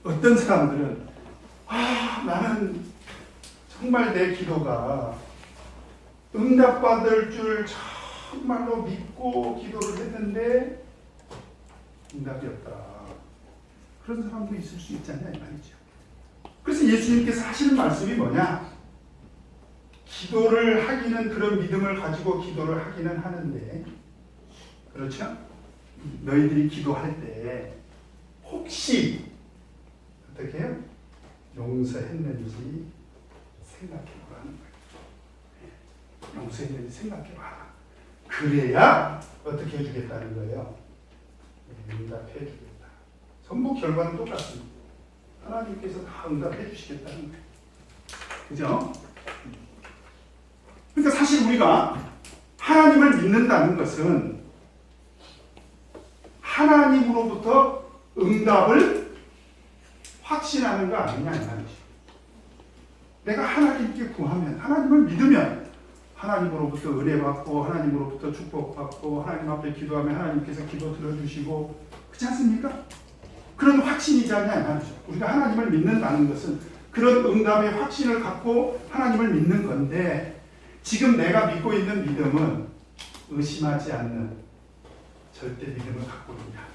어떤 사람들은 나는 정말 내 기도가 응답받을 줄 정말로 믿고 기도를 했는데 응답이 없다. 그런 사람도 있을 수 있잖냐 이 말이죠. 그래서 예수님께서 하시는 말씀이 뭐냐? 기도를 하기는 그런 믿음을 가지고 기도를 하기는 하는데, 그렇죠? 너희들이 기도할 때 혹시 어떻게 해요? 용서했는지 생각해보라는 거예요. 용서했는지 생각해봐라. 그래야 어떻게 해주겠다는 거예요? 응답해 주겠다. 전부 결과는 똑같습니다. 하나님께서 다 응답해 주시겠다는 거예요. 그죠? 그러니까 사실 우리가 하나님을 믿는다는 것은 하나님으로부터 응답을 확신하는 거 아니냐 이 말이죠. 내가 하나님께 구하면, 하나님을 믿으면 하나님으로부터 은혜 받고 하나님으로부터 축복 받고 하나님 앞에 기도하면 하나님께서 기도 들어주시고, 그렇지 않습니까? 그런 확신이지 않냐 이 말이죠. 우리가 하나님을 믿는다는 것은 그런 응답의 확신을 갖고 하나님을 믿는 건데, 지금 내가 믿고 있는 믿음은 의심하지 않는 절대 믿음을 갖고 있냐.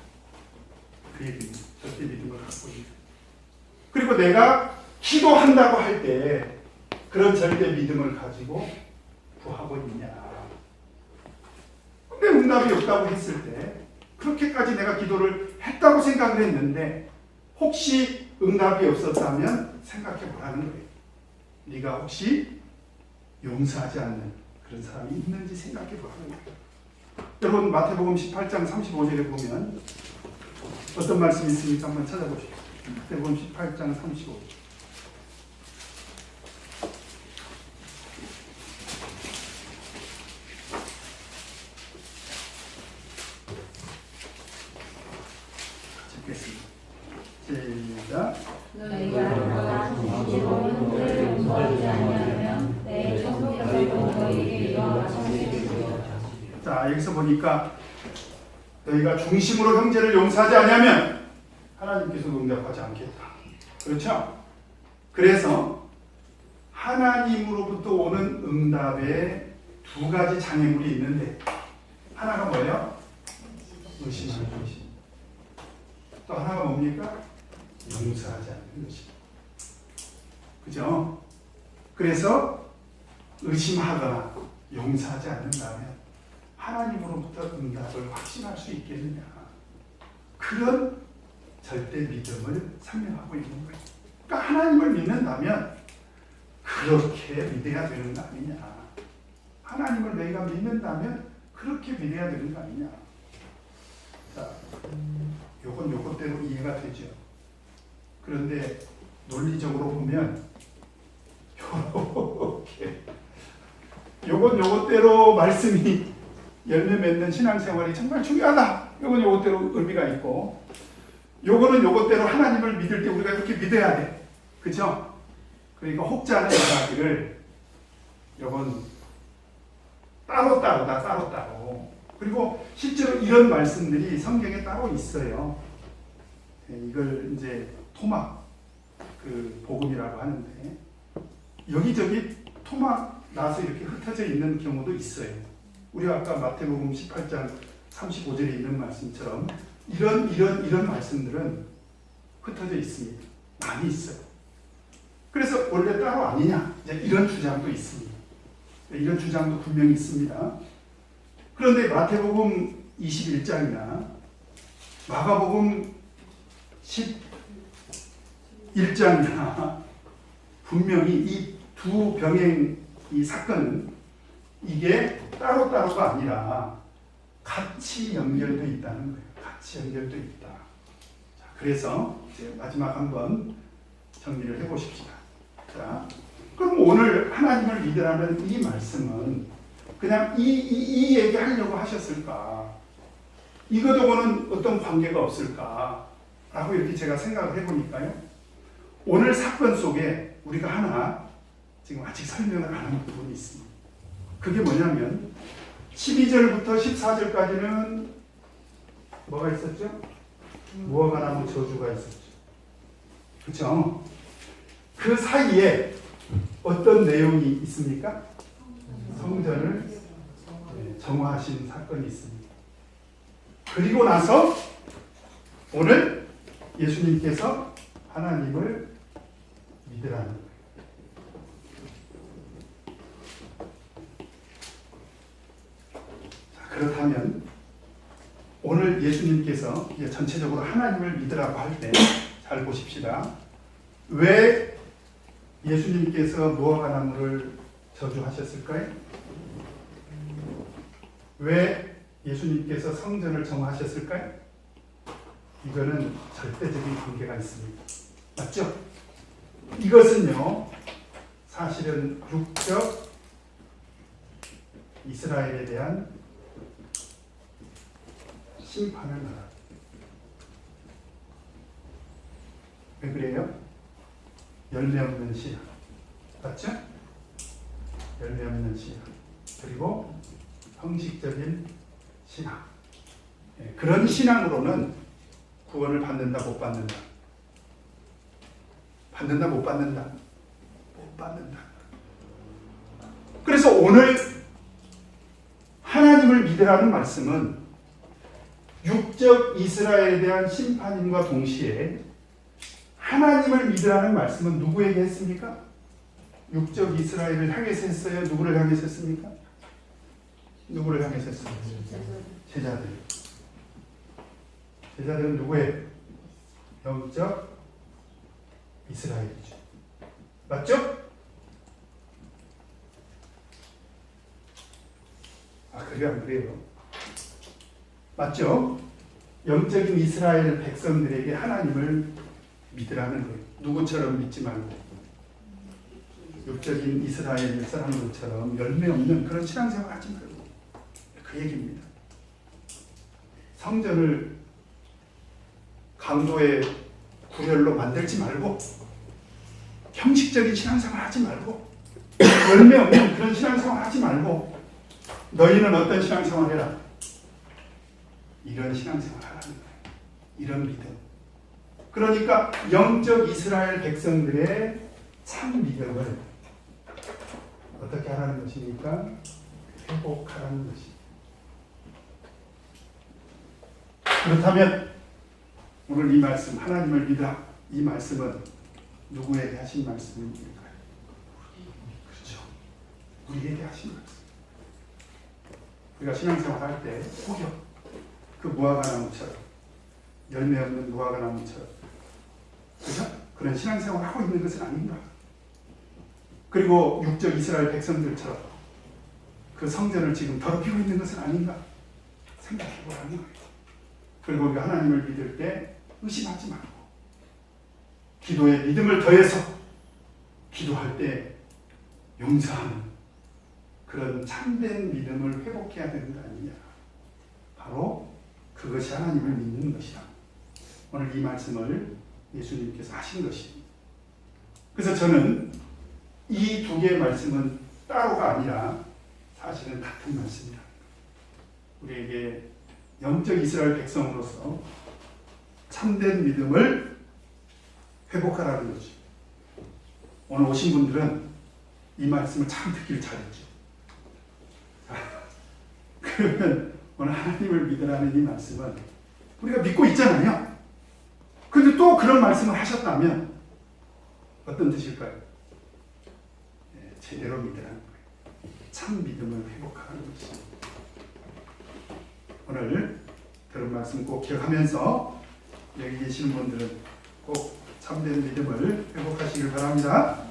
그 얘기입니다. 절대 믿음을 갖고 있냐. 그리고 내가 기도한다고 할 때 그런 절대 믿음을 가지고 구하고 있냐. 근데 응답이 없다고 했을 때, 그렇게까지 내가 기도를 했다고 생각을 했는데 혹시 응답이 없었다면 생각해 보라는 거예요. 네가 혹시 용서하지 않는 그런 사람이 있는지 생각해 보라는 거예요. 여러분 마태복음 18장 35절에 보면 어떤 말씀이 있습니까? 한번 찾아보십시오. 마태복음 18장 35절. 시작. 너희가 너가 진실로 형제를 용서하지 아니하면 내 천국에서도 너희에게 이와 마찬가지로. 자, 여기서 보니까 너희가 중심으로 형제를 용서하지 아니하면 하나님께서 응답하지 않겠다. 그렇죠? 그래서 하나님으로부터 오는 응답에 두 가지 장애물이 있는데, 하나가 뭐예요? 의심하는 것이. 또 하나가 뭡니까? 용서하지 않는 것입니다. 그죠? 그래서 의심하거나 용서하지 않는다면 하나님으로부터 응답을 확신할 수 있겠느냐. 그런 절대 믿음을 설명하고 있는 거예요. 그러니까 하나님을 믿는다면 그렇게 믿어야 되는 거 아니냐. 하나님을 내가 믿는다면 그렇게 믿어야 되는 거 아니냐. 자, 요건 요것대로 이해가 되죠. 그런데 논리적으로 보면 요렇게 요건 요것대로 말씀이 열매 맺는 신앙생활이 정말 중요하다. 요건 요것대로 의미가 있고, 요거는 요것대로 하나님을 믿을 때 우리가 이렇게 믿어야 돼. 그죠? 그러니까 혹자는 이야기를 요건 따로따로다. 따로따로. 그리고 실제로 이런 말씀들이 성경에 따로 있어요. 이걸 이제 토막 그 복음이라고 하는데, 여기저기 토막 나서 이렇게 흩어져 있는 경우도 있어요. 우리 아까 마태복음 18장 35절에 있는 말씀처럼 이런 말씀들은 흩어져 있습니다. 많이 있어요. 그래서 원래 따로 아니냐, 이제 이런 주장도 있습니다. 이런 주장도 분명히 있습니다. 그런데 마태복음 21장이나 마가복음 11장이나 분명히 이 두 병행 이 사건은 이게 따로따로가 아니라 같이 연결되어 있다는 거예요. 같이 연결되어 있다. 자, 그래서 이제 마지막 한번 정리를 해보십시다. 자, 그럼 오늘 하나님을 믿으라는 이 말씀은 그냥 이 얘기 하려고 하셨을까? 이거하고는 어떤 관계가 없을까? 라고 이렇게 제가 생각을 해보니까요. 오늘 사건 속에 우리가 하나 지금 아직 설명을 안 한 부분이 있습니다. 그게 뭐냐면 12절부터 14절까지는 뭐가 있었죠? 무화과 나무 저주가 있었죠. 그렇죠? 그 사이에 어떤 내용이 있습니까? 성전을 정화하신 사건이 있습니다. 그리고 나서 오늘 예수님께서 하나님을 믿으라는 거예요. 자, 그렇다면 오늘 예수님께서 전체적으로 하나님을 믿으라고 할 때 잘 보십시다. 왜 예수님께서 무화과 나무를 저주하셨을까요? 왜 예수님께서 성전을 정하셨을까요? 이거는 절대적인 관계가 있습니다. 맞죠? 이것은요, 사실은 육적 이스라엘에 대한 심판을 말합니다. 왜 그래요? 열매 없는 신앙. 맞죠? 열매 없는 신앙. 그리고 형식적인 신앙. 그런 신앙으로는 구원을 받는다, 못 받는다? 받는다, 못 받는다? 못 받는다. 그래서 오늘 하나님을 믿으라는 말씀은 육적 이스라엘에 대한 심판임과 동시에 하나님을 믿으라는 말씀은 누구에게 했습니까? 육적 이스라엘을 향해서 했어요? 누구를 향해서 했습니까? 누구를 향해서 했어요? 제자들. 제자들은 누구예요? 영적 이스라엘이죠. 맞죠? 그래요, 안 그래요? 맞죠? 영적인 이스라엘 백성들에게 하나님을 믿으라는 거예요. 누구처럼 믿지 말고 육적인 이스라엘 사람들처럼 열매 없는 그런 신앙생활 하지 말고, 그 얘기입니다. 성전을 강도의 구렬로 만들지 말고, 형식적인 신앙생활 하지 말고, 열매 없는 그런 신앙생활 하지 말고, 너희는 어떤 신앙생활 해라? 이런 신앙생활 하라는 거예요. 이런 믿음. 그러니까 영적 이스라엘 백성들의 참 믿음을 어떻게 하라는 것입니까? 회복하라는 것입니다. 그렇다면 오늘 이 말씀, 하나님을 믿으라, 이 말씀은 누구에게 하신 말씀일까요? 그렇죠. 우리에게 하신 말씀. 우리가 신앙생활 할 때 혹여 그 무화과 나무처럼, 열매 없는 무화과 나무처럼, 그죠? 그런 신앙생활을 하고 있는 것은 아닌가? 그리고 육적 이스라엘 백성들처럼 그 성전을 지금 더럽히고 있는 것은 아닌가? 생각해보라는 거예요. 그리고 우리가 하나님을 믿을 때 의심하지 말고, 기도에 믿음을 더해서 기도할 때 용서하는 그런 참된 믿음을 회복해야 되는 거 아니냐? 바로 그것이 하나님을 믿는 것이다. 오늘 이 말씀을 예수님께서 하신 것입니다. 그래서 저는 이 두 개의 말씀은 따로가 아니라 사실은 같은 말씀이다. 우리에게 영적 이스라엘 백성으로서 참된 믿음을 회복하라는 거죠. 오늘 오신 분들은 이 말씀을 참 듣기를 잘했죠. 그러면 오늘 하나님을 믿으라는 이 말씀은 우리가 믿고 있잖아요. 그런데 또 그런 말씀을 하셨다면 어떤 뜻일까요? 네, 제대로 믿으라는 거예요. 참 믿음을 회복하는 것입니다. 오늘 들은 말씀 꼭 기억하면서 여기 계시는 분들은 꼭 참된 믿음을 회복하시길 바랍니다.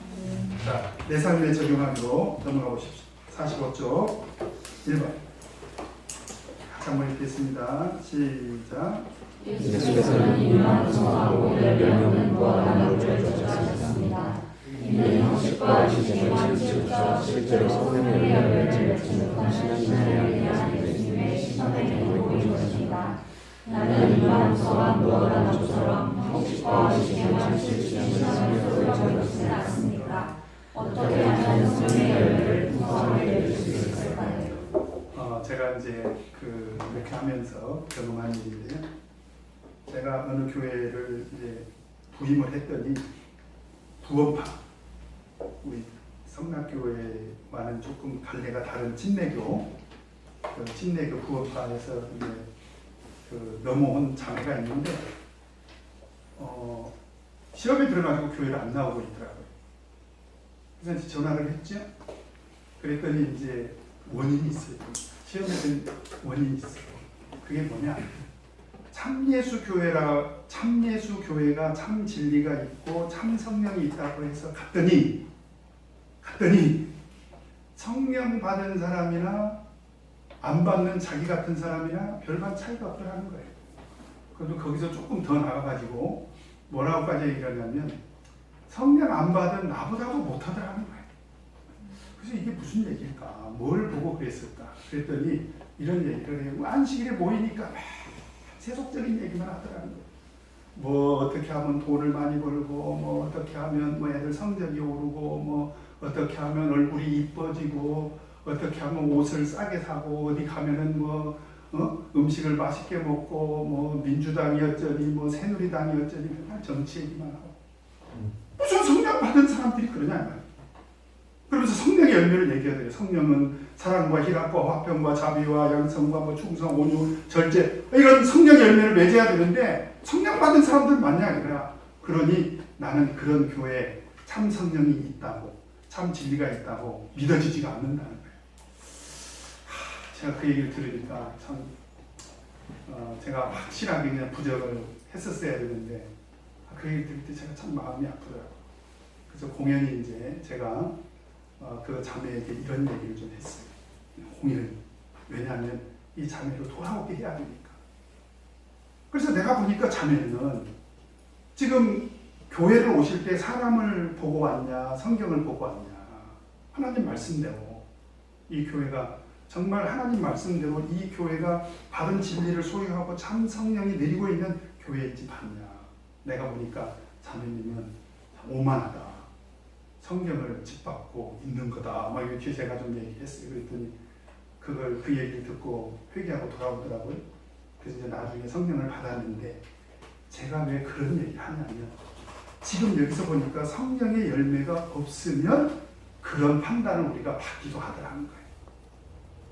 자, 내 삶에 적용하기로 넘어가 보십시오. 45쪽 1번 같이 한번 읽겠습니다. 시작. 예수께서는 이만 정하고 열매 없는 무화과 나무를 저주하셨습니다. 이는 형식과 지식에만 치우쳐 실제로 성령의 열매를 맺지 못한 신앙인에 대한 예수님의 심판을 보이고 있는 것입니다. 나는 이만 무성한 무화과 나무처럼 형식과 지식에만 치우치는 신앙인으로 저주하지 않습니까? 어떻게 하면 성령의 열매를 풍성하게 맺을 수 있을까요? 제가 이제 이렇게 하면서 경험한 일인데요. 제가 어느 교회를 이제 부임을 했더니 부원파, 우리 성락교회와는 조금 갈래가 다른 침례교, 그 침례교 부원파에서 이제 넘어온 자매가 있는데 시험에 들어가지고 교회를 안 나오고 있더라고요. 그래서 이제 전화를 했죠. 그랬더니 이제 원인이 있어요. 시험에 든 원인이 있어요. 그게 뭐냐? 참예수 교회가 참 진리가 있고 참 성령이 있다고 해서 갔더니 성령 받은 사람이나 안 받는 자기 같은 사람이나 별반 차이가 없더라는 거예요. 그래도 거기서 조금 더 나가가지고 뭐라고까지 얘기하냐면 성령 안 받은 나보다도 못하더라는 거예요. 그래서 이게 무슨 얘기일까? 뭘 보고 그랬을까? 그랬더니 이런 얘기를 해요. 안식일에 모이니까 세속적인 얘기만 하더라는 거예요. 뭐 어떻게 하면 돈을 많이 벌고 뭐 어떻게 하면 뭐 애들 성적이 오르고 뭐 어떻게 하면 얼굴이 이뻐지고 어떻게 하면 옷을 싸게 사고 어디 가면은 뭐 음식을 맛있게 먹고 뭐 민주당이 어쩌니 뭐 새누리당이 어쩌니 맨날 정치 얘기만 하고 무슨 성령 받은 사람들이 그러냐. 그러면서 성령의 열매를 얘기해야 성령은 사랑과 희락과 화평과 자비와 양성과 뭐 충성, 온유, 절제 이런 성령의 열매를 맺어야 되는데 성령 받은 사람들 맞냐 이거야. 그러니 나는 그런 교회에 참 성령이 있다고 참 진리가 있다고 믿어지지가 않는다는 거예요. 제가 그 얘기를 들으니까 참 제가 확실하게 그냥 부정을 했었어야 되는데 그 얘기 들을 때 제가 참 마음이 아프더라고요. 그래서 공연히 이제 제가 그 자매에게 이런 얘기를 좀 했어요. 공연. 왜냐하면 이 자매로 돌아오게 해야 되니까. 그래서 내가 보니까 자매는 지금 교회를 오실 때 사람을 보고 왔냐, 성경을 보고 왔냐, 하나님 말씀대로 이 교회가 정말 하나님 말씀대로 이 교회가 바른 진리를 소유하고 참 성령이 내리고 있는 교회인지 봤냐. 내가 보니까 자매님은 오만하다. 성경을 짓밟고 있는 거다. 막 이렇게 제가 좀 얘기했어요. 그랬더니 그 얘기를 듣고 회개하고 돌아오더라고요. 그래서 이제 나중에 성령을 받았는데 제가 왜 그런 얘기를 하냐면 지금 여기서 보니까 성령의 열매가 없으면 그런 판단을 우리가 받기도 하더라는 거예요.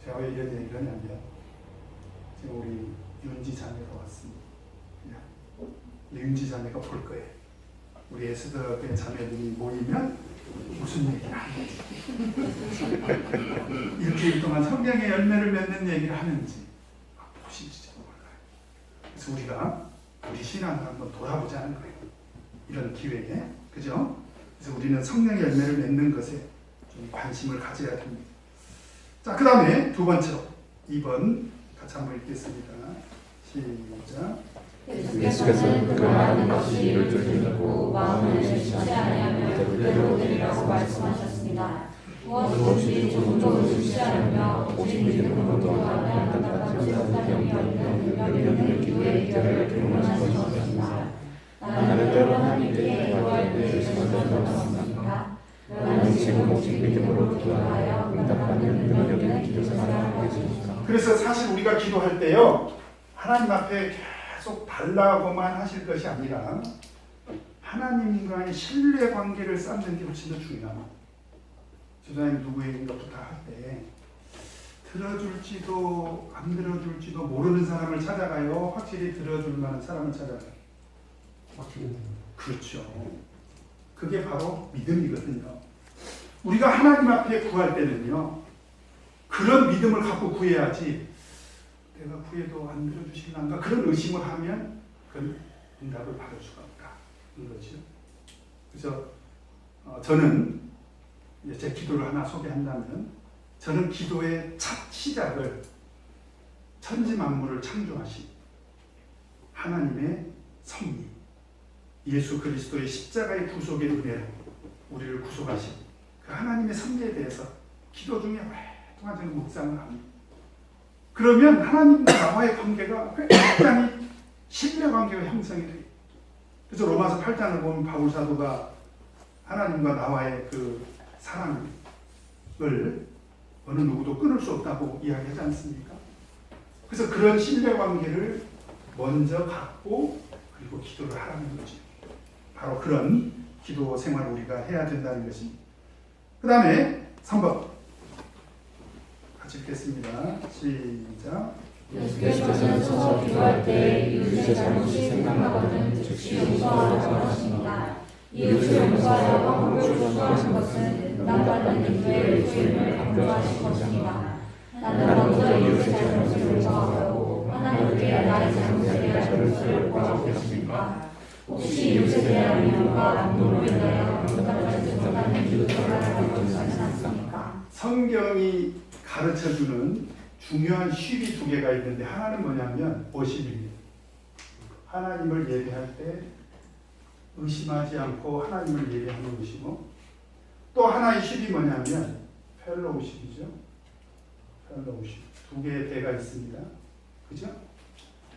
제가 왜 이런 얘기를 하냐면 지금 우리 윤지 자매가 왔습니다. 윤지 자매가 볼 거예요. 우리 에스더의 자매들이 모이면 무슨 얘기를 하는지 일주일 동안 성령의 열매를 맺는 얘기를 하는지 보실지 몰라요. 그래서 우리가 우리 신앙을 한번 돌아보자는 거예요. 이런 기회에. 그죠? 그래서 우리는 성령의 열매를 맺는 것에 좀 관심을 가져야 됩니다. 자, 그 다음에 두 번째로 2번 같이 한번 읽겠습니다. 시작. 예수께서는 그 많은 것이 이룰 줄 믿고 마음을 의심치 아니하며 그대로 되리라고 말씀하셨습니다. 무엇이 조금도 의심치 않으며 오직 믿음으로 또한 땅같이 영역을 기도의 결을 경험하신 것입니다. 나는 때로 하나님께 기도할 때 의심을 받았습니다. 나는 지금 오직 믿음으로 기도하여 응답받는 능력의 기도 생활을 하고 있습니다. 그래서 사실 우리가 기도할 때요 하나님 앞에 계속 달라고만 하실 것이 아니라 하나님과의 신뢰 관계를 쌓는 게 훨씬 더 중요합니다. 주장님 누구에게인가 부탁할 때 들어줄지도 안 들어줄지도 모르는 사람을 찾아가요? 확실히 들어줄 만한 사람을 찾아가요? 확실히. 그렇죠. 그게 바로 믿음이거든요. 우리가 하나님 앞에 구할 때는요 그런 믿음을 갖고 구해야지 내가 구해도 안 들어주실란가 그런 의심을 하면 그건 응답을 받을 수가 없다. 그렇죠. 그래서 저는 제 기도를 하나 소개한다면 저는 기도의 첫 시작을 천지 만물을 창조하신 하나님의 섭리 예수 그리스도의 십자가의 구속의 은혜로 우리를 구속하신 그 하나님의 섭리에 대해서 기도 중에 오랫동안 저는 묵상을 합니다. 그러면 하나님과 나와의 관계가 굉장히 신뢰 관계가 형성이 돼요. 그래서 로마서 8장을 보면 바울 사도가 하나님과 나와의 그 사랑을 어느 누구도 끊을 수 없다고 이야기하지 않습니까? 그래서 그런 신뢰 관계를 먼저 갖고 그리고 기도를 하라는 거죠. 바로 그런 기도 생활을 우리가 해야 된다는 것입니다. 그 다음에 3번 같이 읽겠습니다. 시작. 예수께서는 서서 기도할 때 유죄 잘못이 생각나거든 즉시 혹시 용서하려고 하십니다. 이웃을 용서하여 화목을 추구하는 것은 나받는 인도의 소임을 강조하신 것입니다. 나는 먼저 이웃의 잘못을 용서하고 하나님께 나의 잘못에 대한 용서를 구하겠습니까? 혹시 이웃에 대한 미움과 분노로 인하여 용서하지 못하는 이웃을 바라보고 있지 않습니까? 성경이 가르쳐주는 중요한 쉽이 두 개가 있는데 하나는 뭐냐면 오십입니다. 하나님을 예배할 때 의심하지 않고 하나님을 예배하는 것이고, 또 하나의 쉽이 뭐냐면 펠로우십이죠. 펠로우십. 두 개의 대가 있습니다. 그죠?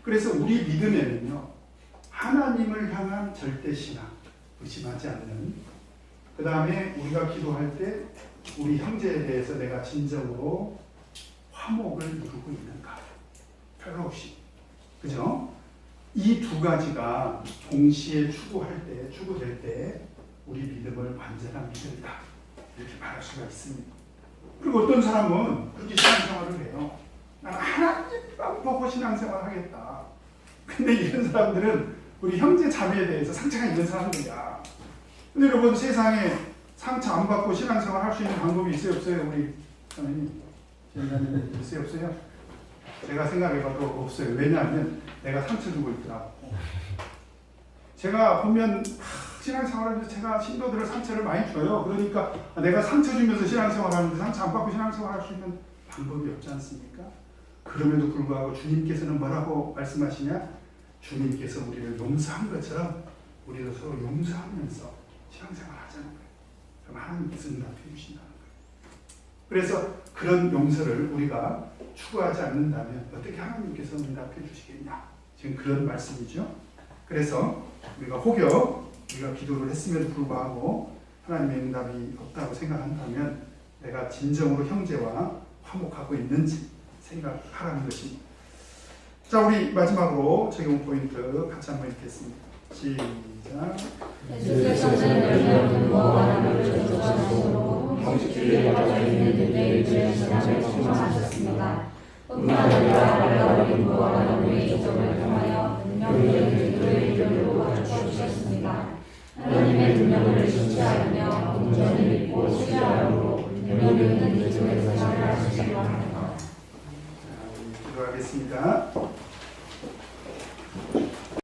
그래서 우리 믿음에는요, 하나님을 향한 절대 신앙, 의심하지 않는, 그 다음에 우리가 기도할 때 우리 형제에 대해서 내가 진정으로 화목을 이루고 있는가, 펠로우십. 그죠? 이 두 가지가 동시에 추구될 때 우리 믿음을 완전한 믿음이다, 이렇게 말할 수가 있습니다. 그리고 어떤 사람은 그렇게 신앙생활을 해요. 나는 하나님만 보고 신앙생활을 하겠다. 근데 이런 사람들은 우리 형제 자매에 대해서 상처가 있는 사람들이야. 근데 여러분, 세상에 상처 안 받고 신앙생활 할 수 있는 방법이 있어요, 없어요? 우리 선생님, 지원자님 있어요, 없어요? 제가 생각해봐도 없어요. 왜냐하면 내가 상처 주고 있더라고. 제가 보면 신앙생활하면서 제가 신도들을 상처를 많이 줘요. 그러니까 내가 상처 주면서 신앙생활하는데 상처 안 받고 신앙생활할 수 있는 방법이 없지 않습니까? 그럼에도 불구하고 주님께서는 뭐라고 말씀하시냐? 주님께서 우리를 용서한 것처럼 우리도 서로 용서하면서 신앙생활 하자는 거예요. 그럼 하나님께서 응답해 주신다는 거예요. 그래서 그런 용서를 우리가 추구하지 않는다면 어떻게 하나님께서 응답해 주시겠냐? 지금 그런 말씀이죠. 그래서 우리가 혹여 우리가 기도를 했음에도 불구하고 하나님의 응답이 없다고 생각한다면 내가 진정으로 형제와 화목하고 있는지 생각하라는 것입니다. 자, 우리 마지막으로 적용 포인트 같이 한번 읽겠습니다. 시작. 예수께서는 열매없는 무화과 나무를 저주하시므로 형식주의에 빠져 있는 그들의 죄의 신앙을 심하셨습니다. 뿐만 아니라 말라버린 무화과 나무의 이점을 통하여 능력있는 그들의 이름으로 맞춰주셨습니다. 하나님의 능력을 의심하며 온전히 믿고 신뢰함으로 능력있는 믿음의 세상을 하시기 바랍니다. 기도하겠습니다.